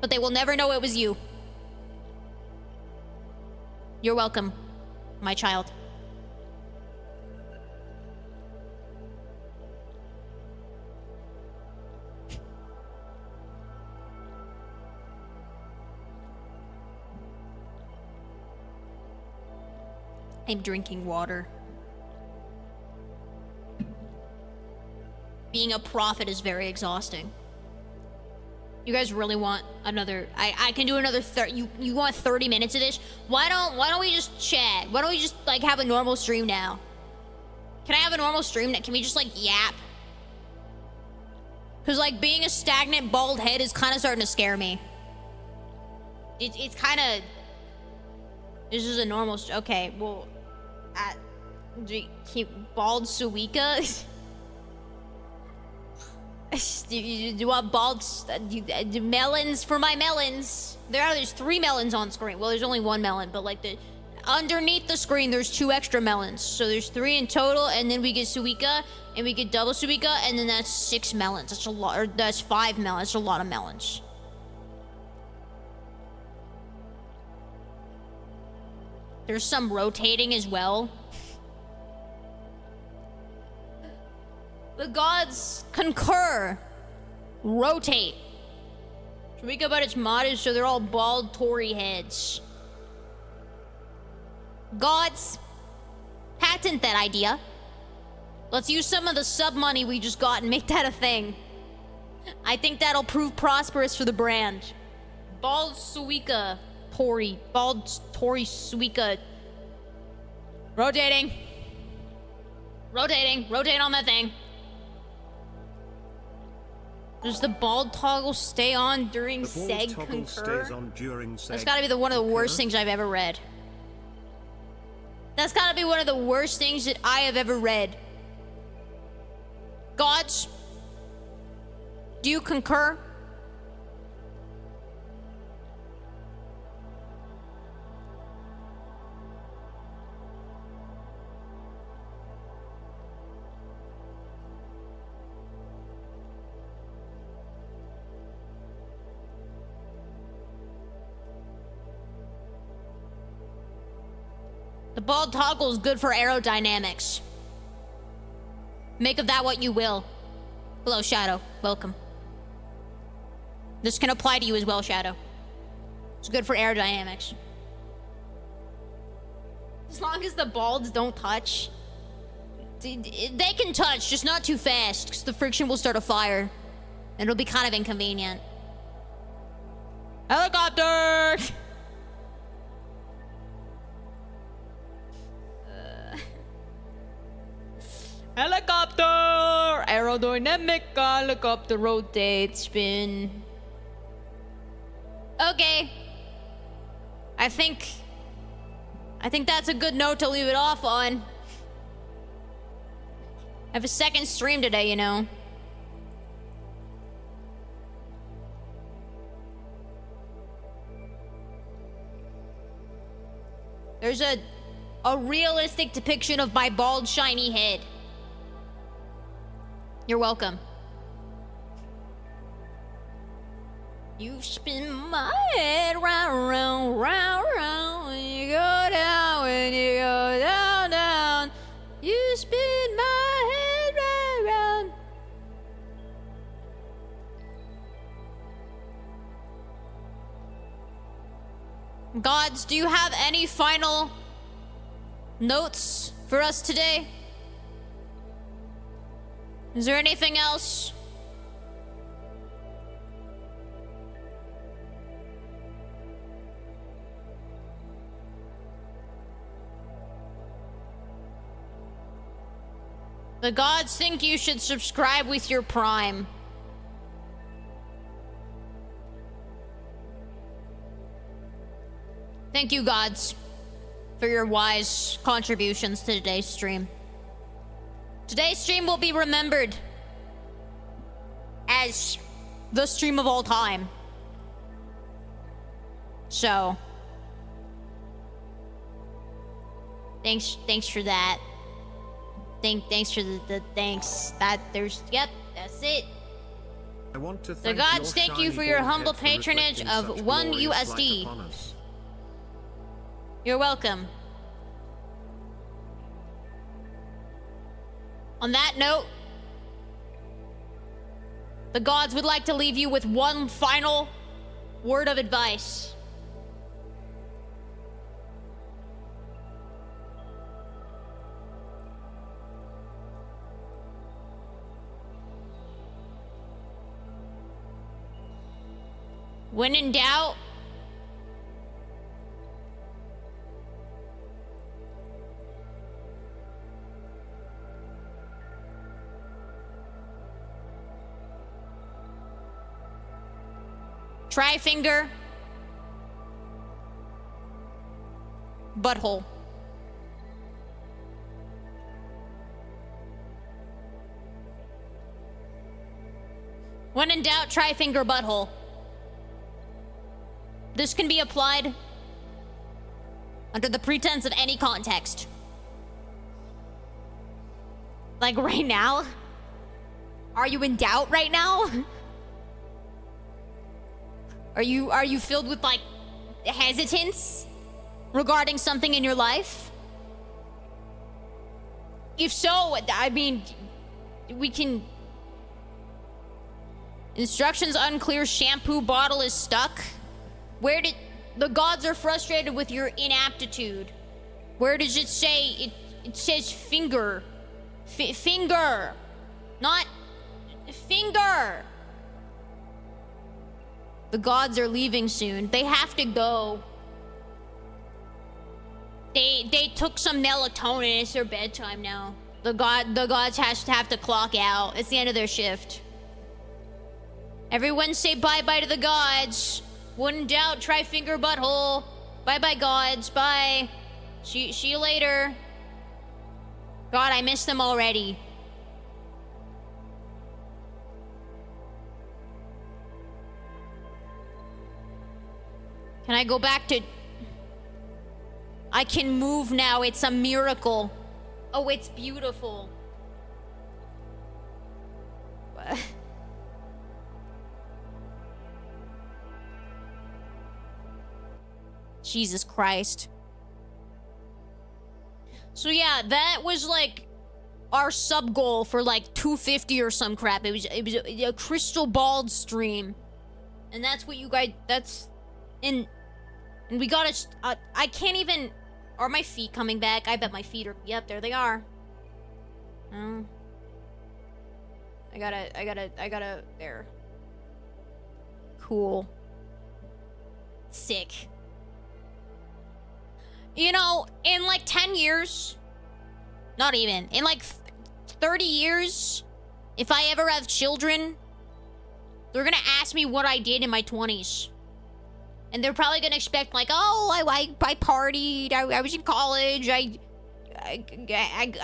but they will never know it was you. You're welcome, my child. I'm drinking water. Being a prophet is very exhausting. You guys really want another? I can do another 30. You want 30 minutes of this? Why don't we just chat? Why don't we just like have a normal stream now? Can I have a normal stream? Can we just like yap? Cause like being a stagnant bald head is kind of starting to scare me. It's kind of. This is a normal. Okay, well, bald Suika. Do you want bald melons for my melons? There's 3 melons on screen. Well, there's only 1 melon, but like underneath the screen, there's 2 extra melons. So there's 3 in total, and then we get Suika, and we get double Suika, and then that's 6 melons. That's a lot. Or that's 5 melons. That's a lot of melons. There's some rotating as well. The gods concur. Rotate. Speak about its modded so they're all bald Tori heads. Gods, patent that idea. Let's use some of the sub money we just got and make that a thing. I think that'll prove prosperous for the brand. Bald Suika Tori. Bald Tori Suika. Rotating. Rotating. Rotate on that thing. Does the bald toggle stay on during seg concur? That's gotta be one of the worst things I've ever read. That's gotta be one of the worst things that I have ever read. Gods, do you concur? The bald toggle is good for aerodynamics. Make of that what you will. Hello, Shadow. Welcome. This can apply to you as well, Shadow. It's good for aerodynamics. As long as the balds don't touch. They can touch, just not too fast, because the friction will start a fire. And it'll be kind of inconvenient. Helicopter! Helicopter! Aerodynamic helicopter rotate spin. Okay. I think that's a good note to leave it off on. I have a second stream today, you know. There's a realistic depiction of my bald, shiny head. You're welcome. You spin my head round, round, round, round. When you go down, when you go down, down. You spin my head round, round. Gods, do you have any final notes for us today? Is there anything else? The gods think you should subscribe with your Prime. Thank you, gods, for your wise contributions to today's stream. Today's stream will be remembered as the stream of all time. So, thanks for that. Thanks for the thanks. Yep, that's it. I want to The thank gods your thank you shiny for your bald humble head for patronage reflecting of such 1 glorious light USD. upon us. You're welcome. On that note, the gods would like to leave you with one final word of advice. When in doubt, try finger, butthole. When in doubt, try finger, butthole. This can be applied under the pretense of any context. Like right now? Are you in doubt right now? Are you filled with like hesitance regarding something in your life? If so, I mean, we can... Instructions unclear, shampoo bottle is stuck. Where did... The gods are frustrated with your inaptitude. Where does it say? It says finger. Finger. Not... Finger. The gods are leaving soon. They have to go. They took some melatonin. It's their bedtime now. The gods have to clock out. It's the end of their shift. Everyone say bye-bye to the gods. When in doubt, try finger butthole. Bye-bye, gods. Bye. See you later. God, I miss them already. Can I go back to... I can move now. It's a miracle. Oh, it's beautiful. Jesus Christ. So yeah, that was like our sub goal for like 250 or some crap. It was a crystal bald stream. And that's what you guys... That's... And we gotta... I can't even... Are my feet coming back? I bet my feet are... Yep, there they are. Oh. I gotta... There. Cool. Sick. You know, in like 10 years... Not even. In like 30 years... If I ever have children... They're gonna ask me what I did in my 20s. And they're probably gonna expect like, oh, I partied, I was in college, I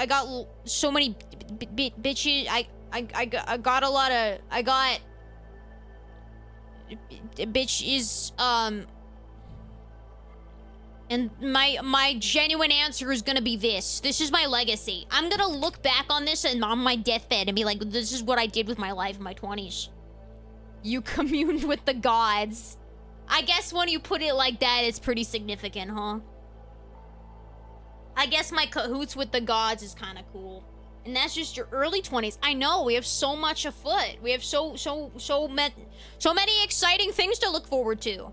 got so many bitches, I got a lot of, bitches, and my genuine answer is gonna be this. This is my legacy. I'm gonna look back on this and on my deathbed and be like, this is what I did with my life in my 20s. You communed with the gods. I guess when you put it like that, it's pretty significant, huh? I guess my cahoots with the gods is kind of cool. And that's just your early 20s. I know, we have so much afoot. We have so many exciting things to look forward to.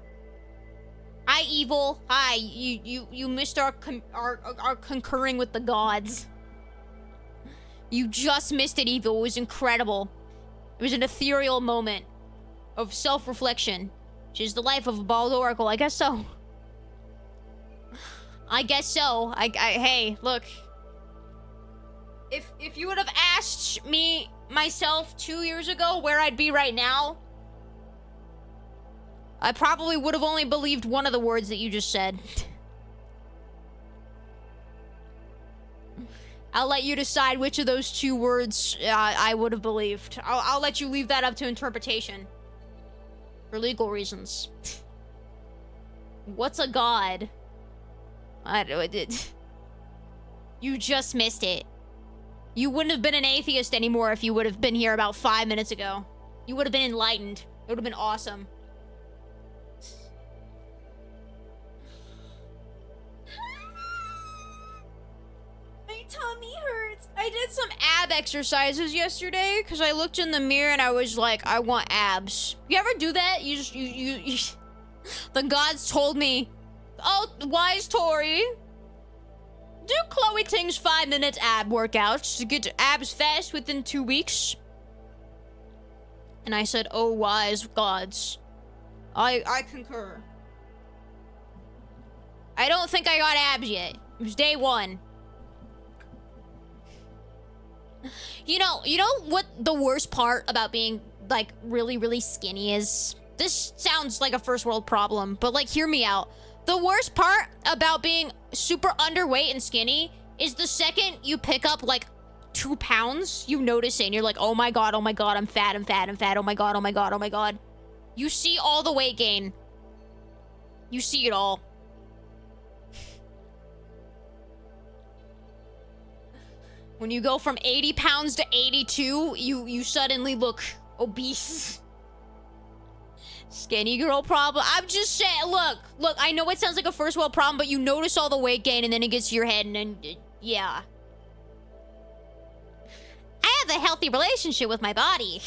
Hi, Evil. Hi, you missed our concurring with the gods. You just missed it, Evil. It was incredible. It was an ethereal moment of self-reflection, which is the life of a bald oracle. I guess so. I guess so. Hey, look. If you would have asked me myself 2 years ago where I'd be right now, I probably would have only believed one of the words that you just said. I'll let you decide which of those 2 words I would have believed. I'll let you leave that up to interpretation. For legal reasons. What's a god? I don't know. You just missed it. You wouldn't have been an atheist anymore if you would have been here about 5 minutes ago. You would have been enlightened. It would have been awesome. My tummy hurts. I did some ab exercises yesterday because I looked in the mirror and I was like, I want abs. You ever do that? You the gods told me, oh, wise Tori, do Chloe Ting's 5-minute ab workouts to get abs fast within 2 weeks. And I said, oh, wise gods, I concur. I don't think I got abs yet. It was day 1. You know what the worst part about being, like, really, really skinny is? This sounds like a first world problem, but, like, hear me out. The worst part about being super underweight and skinny is the second you pick up, like, 2 pounds, you notice it, and you're like, oh my god, I'm fat, oh my god, oh my god, oh my god. You see all the weight gain. You see it all. When you go from 80 pounds to 82, you suddenly look obese. Skinny girl problem. I'm just saying, look, I know it sounds like a first world problem, but you notice all the weight gain and then it gets to your head and then, yeah. I have a healthy relationship with my body.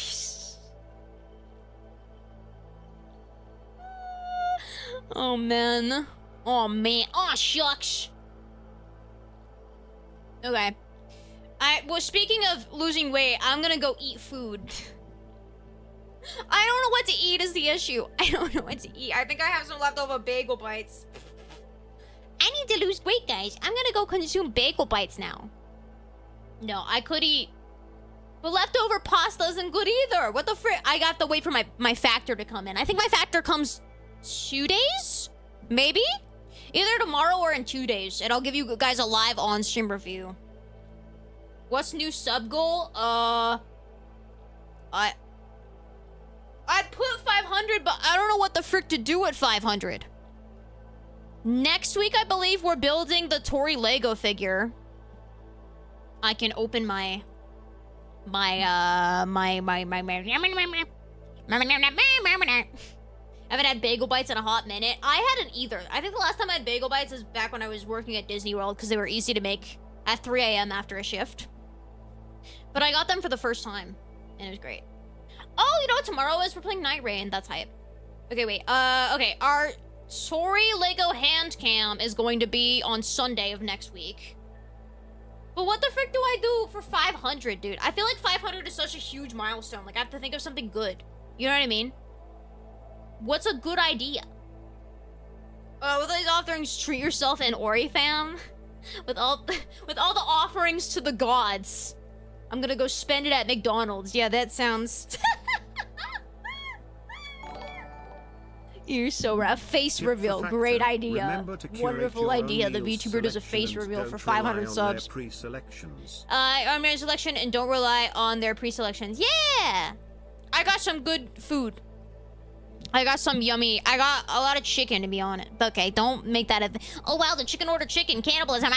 Oh, man. Oh, man. Oh, shucks. Okay. Well, speaking of losing weight, I'm gonna go eat food. I don't know what to eat is the issue. I don't know what to eat. I think I have some leftover bagel bites. I need to lose weight, guys. I'm gonna go consume bagel bites now. No, I could eat. But leftover pasta isn't good either. What the frick? I got to wait for my factor to come in. I think my factor comes 2 days? Maybe? Either tomorrow or in 2 days. And I'll give you guys a live on-stream review. What's new sub goal? I put 500, but I don't know what the frick to do at 500. Next week, I believe we're building the Tori Lego figure. I can open I haven't had bagel bites in a hot minute. I hadn't either. I think the last time I had bagel bites is back when I was working at Disney World because they were easy to make at 3 a.m. after a shift. But I got them for the first time, and it was great. Oh, you know what tomorrow is? We're playing Night Rain. That's hype. Okay, wait. Okay. Our Tori Lego hand cam is going to be on Sunday of next week. But what the frick do I do for 500, dude? I feel like 500 is such a huge milestone. Like, I have to think of something good. You know what I mean? What's a good idea? With these offerings, treat yourself and Ori fam. with all the offerings to the gods. I'm gonna go spend it at McDonald's. Yeah, that sounds... You're so right. Face Tip reveal. for Great factor. idea. Remember to curate Wonderful your own idea. The meals VTuber does a face selection and reveal for don't 500 rely on subs. their pre-selections. On their selection and don't rely on their pre-selections. Yeah! I got some good food. I got some yummy. I got a lot of chicken, to be honest. Okay, don't make that a oh wow, the chicken ordered chicken cannibalism.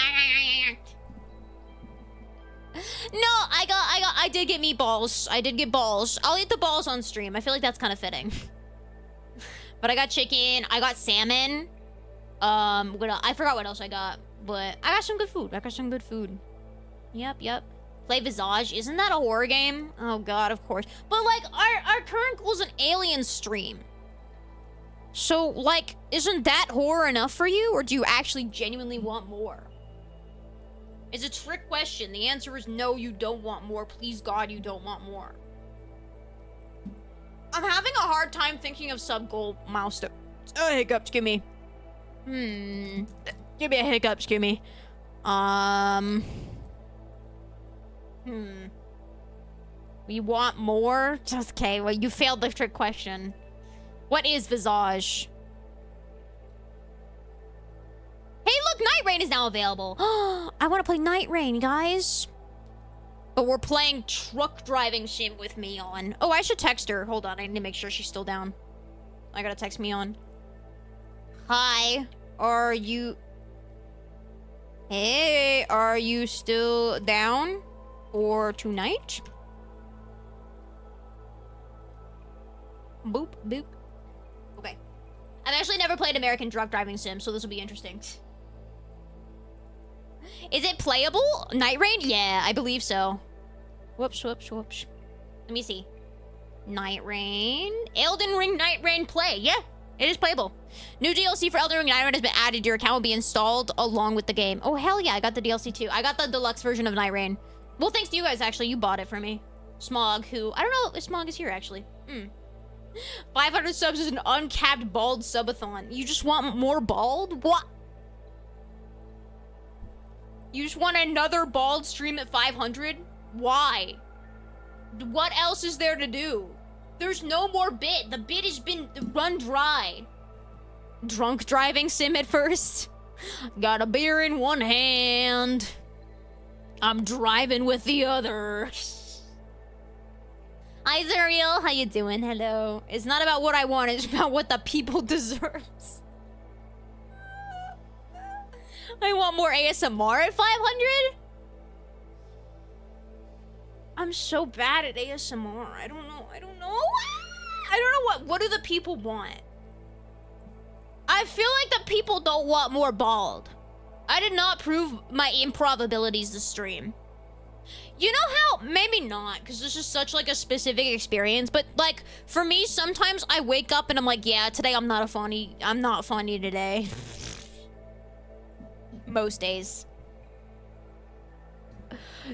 No, I did get meatballs. I did get balls. I'll eat the balls on stream. I feel like that's kind of fitting. But I got chicken. I got salmon. I forgot what else I got, but I got some good food. Yep. Play Visage. Isn't that a horror game? Oh god, of course. But like, our current goal is an alien stream. So like, isn't that horror enough for you, or do you actually genuinely want more? It's a trick question. The answer is no, you don't want more. Please God, you don't want more. I'm having a hard time thinking of sub-goal milestones. Oh, hiccups, give me. Give me a hiccups, give me. We want more? Just okay, well, you failed the trick question. What is Visage? Hey, look, Night Rain is now available. I want to play Night Rain, guys. But we're playing truck driving sim with me on. Oh, I should text her. Hold on, I need to make sure she's still down. I gotta text me on. Hi, are you... Hey, are you still down for tonight? Boop, boop. Okay. I've actually never played American Truck Driving Sim, so this will be interesting. Is it playable? Night Rain? Yeah, I believe so. Whoops. Let me see. Night Rain. Elden Ring Night Rain play. Yeah, it is playable. New DLC for Elden Ring Night Rain has been added. Your account will be installed along with the game. Oh, hell yeah, I got the DLC too. I got the deluxe version of Night Rain. Well, thanks to you guys, actually. You bought it for me. Smog, who... I don't know if Smog is here, actually. 500 subs is an uncapped bald subathon. You just want more bald? What? You just want another bald stream at 500? Why? What else is there to do? There's no more bit. The bit has been run dry. Drunk driving sim at first. Got a beer in one hand. I'm driving with the other. Hi, Zuriel. How you doing? Hello. It's not about what I want. It's about what the people deserves. I want more ASMR at 500? I'm so bad at ASMR. I don't know. I don't know what do the people want? I feel like the people don't want more bald. I did not prove my improv abilities this stream. You know how, maybe not, because this is such like a specific experience, but like for me, sometimes I wake up and I'm like, yeah, today I'm not funny today. Most days.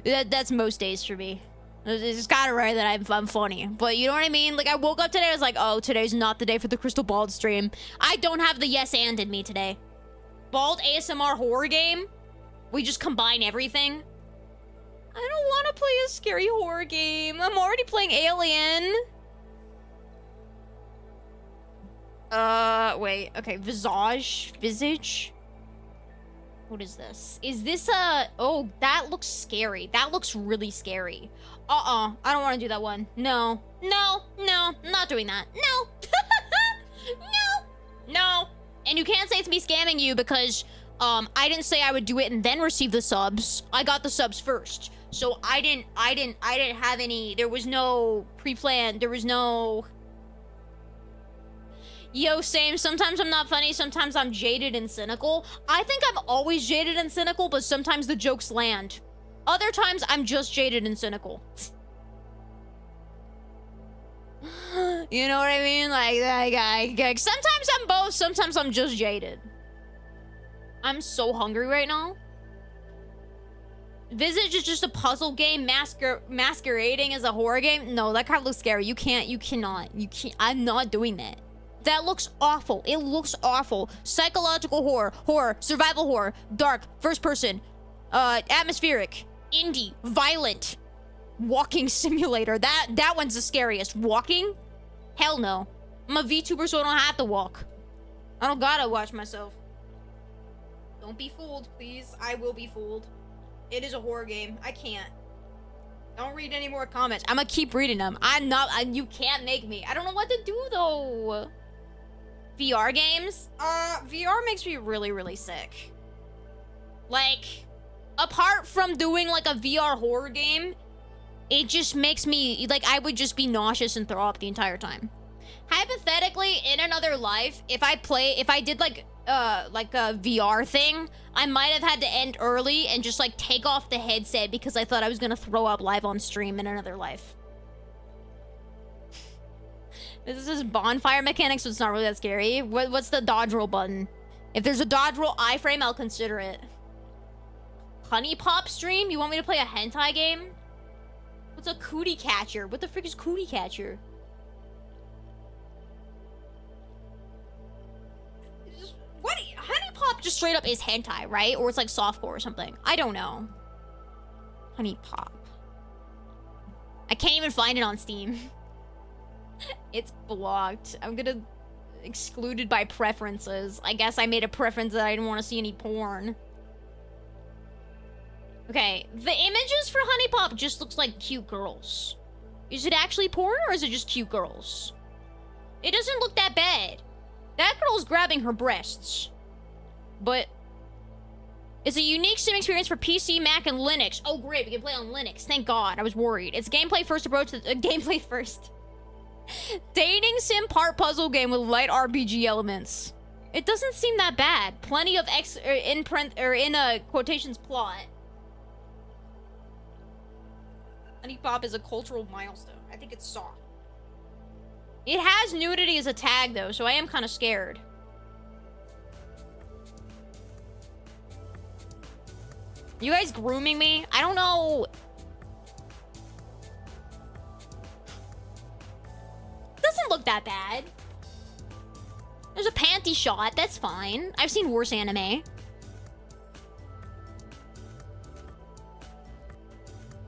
That's most days for me. It's kind of rare that I'm funny, but you know what I mean? Like I woke up today, I was like, oh, today's not the day for the Crystal Bald stream. I don't have the yes and in me today. Bald ASMR horror game? We just combine everything? I don't want to play a scary horror game. I'm already playing Alien. Wait. Okay, Visage? What is this? Is this a... Oh, that looks scary. That looks really scary. I don't want to do that one. No. I'm not doing that. No. No. And you can't say it's me scamming you because, I didn't say I would do it and then receive the subs. I got the subs first. So I didn't have any... There was no pre-planned. There was no... Yo, same. Sometimes I'm not funny. Sometimes I'm jaded and cynical. I think I'm always jaded and cynical, but sometimes the jokes land. Other times, I'm just jaded and cynical. You know what I mean? Like, sometimes I'm both. Sometimes I'm just jaded. I'm so hungry right now. Visage is just a puzzle game masquerading as a horror game. No, that kind of looks scary. You cannot. I'm not doing that. That looks awful. It looks awful. Psychological horror, survival horror, dark, first person, atmospheric, indie, violent, walking simulator. That one's the scariest. Walking? Hell no. I'm a VTuber, so I don't have to walk. I don't gotta watch myself. Don't be fooled, please. I will be fooled. It is a horror game. I can't. Don't read any more comments. I'm gonna keep reading them. You can't make me. I don't know what to do, though. VR games? VR makes me really, really sick. Like, apart from doing, like, a VR horror game, it just makes me, like, I would just be nauseous and throw up the entire time. Hypothetically, in another life, if I did, like a VR thing, I might have had to end early and just, like, take off the headset because I thought I was gonna throw up live on stream in another life. This is bonfire mechanics, so it's not really that scary. What's the dodge roll button? If there's a dodge roll iframe, I'll consider it. Honey Pop stream? You want me to play a hentai game? What's a cootie catcher? What the frick is cootie catcher? What? Honey Pop just straight up is hentai, right? Or it's like softcore or something. I don't know. Honey Pop. I can't even find it on Steam. It's blocked. I'm gonna excluded by preferences. I guess I made a preference that I didn't want to see any porn. Okay, the images for Honey Pop just looks like cute girls. Is it actually porn or is it just cute girls? It doesn't look that bad. That girl's grabbing her breasts. But it's a unique sim experience for PC, Mac, and Linux. Oh great, we can play on Linux. Thank God, I was worried. It's gameplay first approach to gameplay first. Dating sim part puzzle game with light RPG elements. It doesn't seem that bad. Plenty of quotations plot. Honey Pop is a cultural milestone. I think it's soft. It has nudity as a tag though, so I am kind of scared. You guys grooming me? I don't know. Doesn't look that bad. There's a panty shot. That's fine. I've seen worse anime.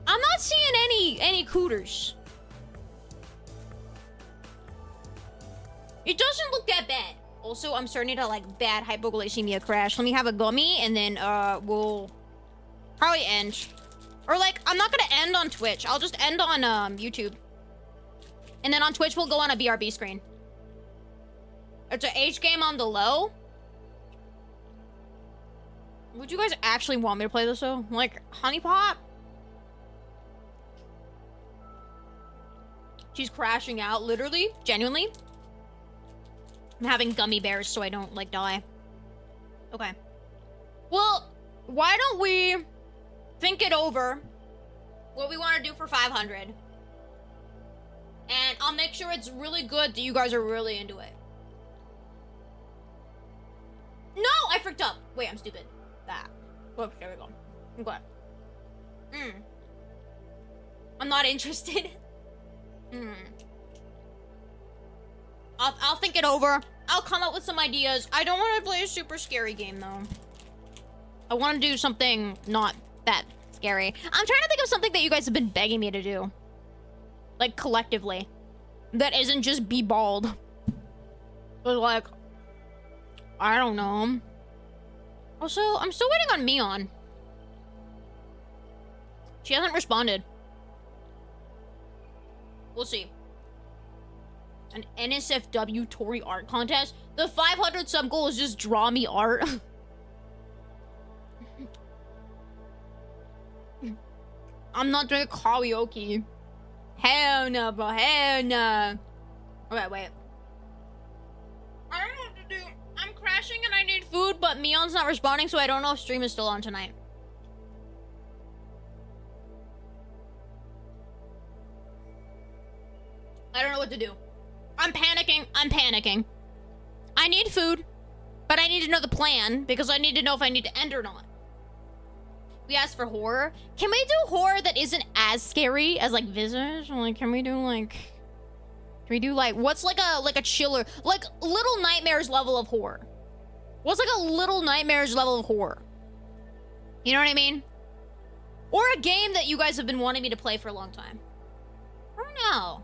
I'm not seeing any cooters. It doesn't look that bad. Also, I'm starting to like bad hypoglycemia crash. Let me have a gummy and then we'll probably end. Or like, I'm not gonna end on Twitch. I'll just end on YouTube. And then on Twitch, we'll go on a BRB screen. It's an H game on the low. Would you guys actually want me to play this though? Like, Honey Pop? She's crashing out, literally, genuinely. I'm having gummy bears so I don't, like, die. Okay. Well, why don't we think it over, what we want to do for 500. And I'll make sure it's really good that you guys are really into it. No, I freaked up. Wait, I'm stupid. That. Look, there we go. Okay. I'm not interested. I'll think it over. I'll come up with some ideas. I don't want to play a super scary game, though. I want to do something not that scary. I'm trying to think of something that you guys have been begging me to do. Like, collectively. That isn't just be bald. But, like, I don't know. Also, I'm still waiting on Mion. She hasn't responded. We'll see. An NSFW Tori art contest? The 500 sub goal is just draw me art. I'm not doing karaoke. Hell no, bro. Hell no. Okay, wait. I don't know what to do. I'm crashing and I need food, but Mion's not responding, so I don't know if stream is still on tonight. I don't know what to do. I'm panicking. I'm panicking. I need food, but I need to know the plan because I need to know if I need to end or not. We asked for horror. Can we do horror that isn't as scary as like Visage? Like, can we do like what's like a chiller, like Little Nightmares level of horror? What's like a Little Nightmares level of horror? You know what I mean? Or a game that you guys have been wanting me to play for a long time. I don't know.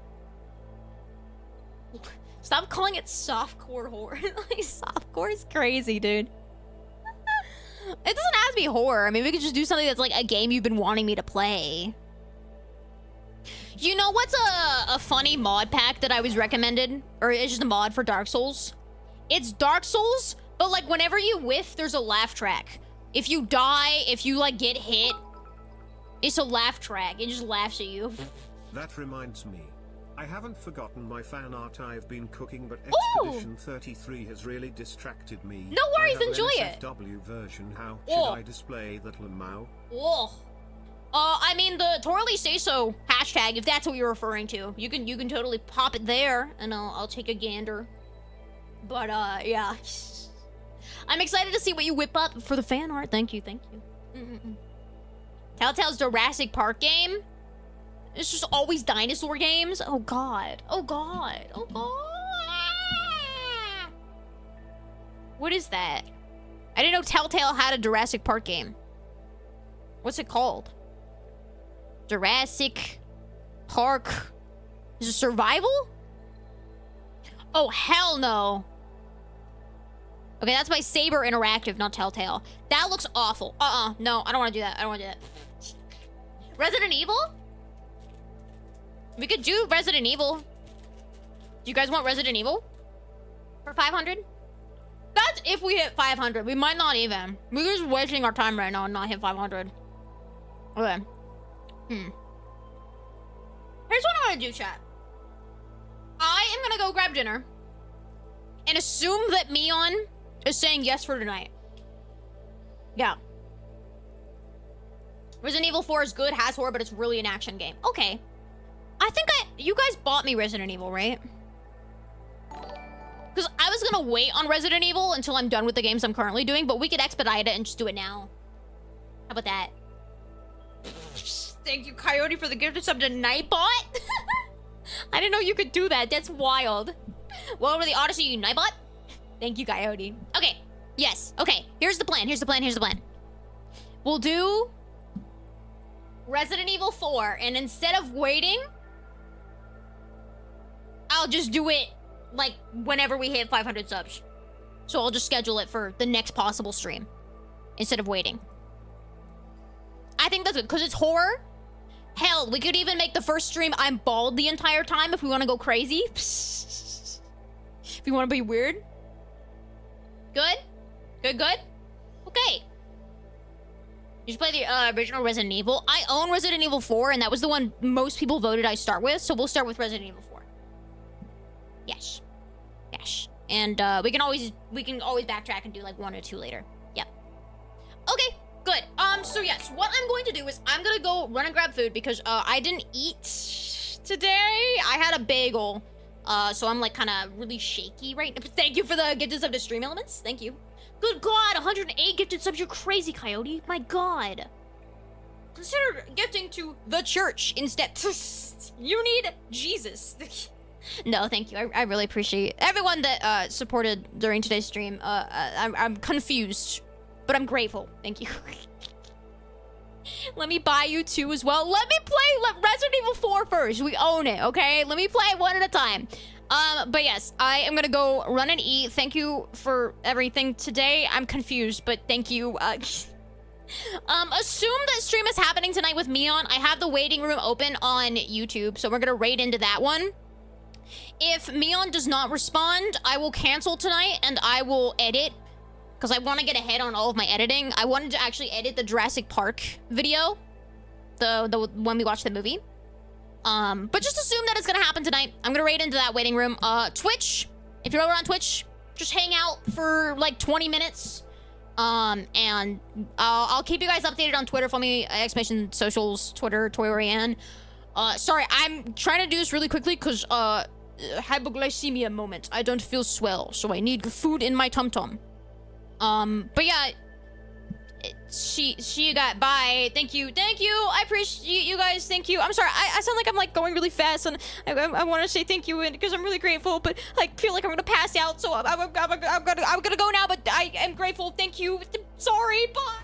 Stop calling it softcore horror. Like, softcore is crazy, dude. It doesn't have to be horror. I mean, we could just do something that's like a game you've been wanting me to play. You know what's a funny mod pack that I was recommended? Or it's just a mod for Dark Souls? It's Dark Souls, but like whenever you whiff, there's a laugh track. If you die, if you like get hit, it's a laugh track. It just laughs at you. That reminds me. I haven't forgotten my fan art I've been cooking, but Ooh! Expedition 33 has really distracted me. No worries, I have enjoy an it. SFW version. How Oh. should I display that Lamau? Whoa. I mean the Tori say so hashtag, if that's what you're referring to. You can totally pop it there, and I'll take a gander. But yeah. I'm excited to see what you whip up for the fan art. Thank you, thank you. Telltale's Jurassic Park game? It's just always dinosaur games? Oh god. Oh god. Oh god. What is that? I didn't know Telltale had a Jurassic Park game. What's it called? Jurassic Park. Is it survival? Oh, hell no. Okay, that's by Saber Interactive, not Telltale. That looks awful. No, I don't want to do that. I don't want to do that. Resident Evil? We could do Resident Evil. Do you guys want Resident Evil? For 500? That's if we hit 500. We might not even. We're just wasting our time right now and not hit 500. Okay. Here's what I want to do, chat. I am gonna go grab dinner and assume that Mion is saying yes for tonight. Yeah. Resident Evil 4 is good, has horror, but it's really an action game. Okay. I think you guys bought me Resident Evil, right? Because I was gonna wait on Resident Evil until I'm done with the games I'm currently doing, but we could expedite it and just do it now. How about that? Thank you, Coyote, for the gifted sub to Nightbot. I didn't know you could do that. That's wild. Welcome to the Odyssey, Nightbot. Thank you, Coyote. Okay. Yes. Okay. Here's the plan. Here's the plan. Here's the plan. We'll do Resident Evil 4, and instead of waiting, I'll just do it like whenever we hit 500 subs. So I'll just schedule it for the next possible stream instead of waiting. I think that's good because it's horror. Hell, we could even make the first stream I'm bald the entire time if we want to go crazy. If you want to be weird. Good? Good, good? Okay. You should play the original Resident Evil. I own Resident Evil 4, and that was the one most people voted I start with, so we'll start with Resident Evil 4. Yes. Yes. And we can always backtrack and do like 1 or 2 later. Yep. Okay, good. So yes, what I'm going to do is I'm gonna go run and grab food because I didn't eat today. I had a bagel. So I'm like kind of really shaky right now. Thank you for the gifted sub to Stream Elements. Thank you. Good God, 108 gifted subs. You're crazy, Coyote. My God. Consider gifting to the church instead. You need Jesus. No, thank you. I really appreciate everyone that supported during today's stream. I'm confused, but I'm grateful. Thank you. Let me buy you 2 as well. Let me play Resident Evil 4 first. We own it, okay? Let me play it one at a time. But yes, I am gonna go run and eat. Thank you for everything today. I'm confused, but thank you. Assume that stream is happening tonight with Mion. I have the waiting room open on YouTube, so we're gonna raid into that one. If Mion does not respond, I will cancel tonight and I will edit because I want to get ahead on all of my editing. I wanted to actually edit the Jurassic Park video, the when we watched the movie. But just assume that it's gonna happen tonight. I'm gonna raid into that waiting room. Twitch, if you're over on Twitch, just hang out for like 20 minutes. And I'll keep you guys updated on Twitter. Follow me, exclamation socials, Twitter, Oriane. Sorry, I'm trying to do this really quickly because hypoglycemia moment. I don't feel swell, so I need food in my tum-tum. But yeah, she got bye. Thank you. I appreciate you guys. Thank you. I'm sorry. I sound like I'm like going really fast, and I want to say thank you because I'm really grateful, but I feel like I'm gonna pass out. So I'm gonna go now. But I am grateful. Thank you. Sorry. Bye.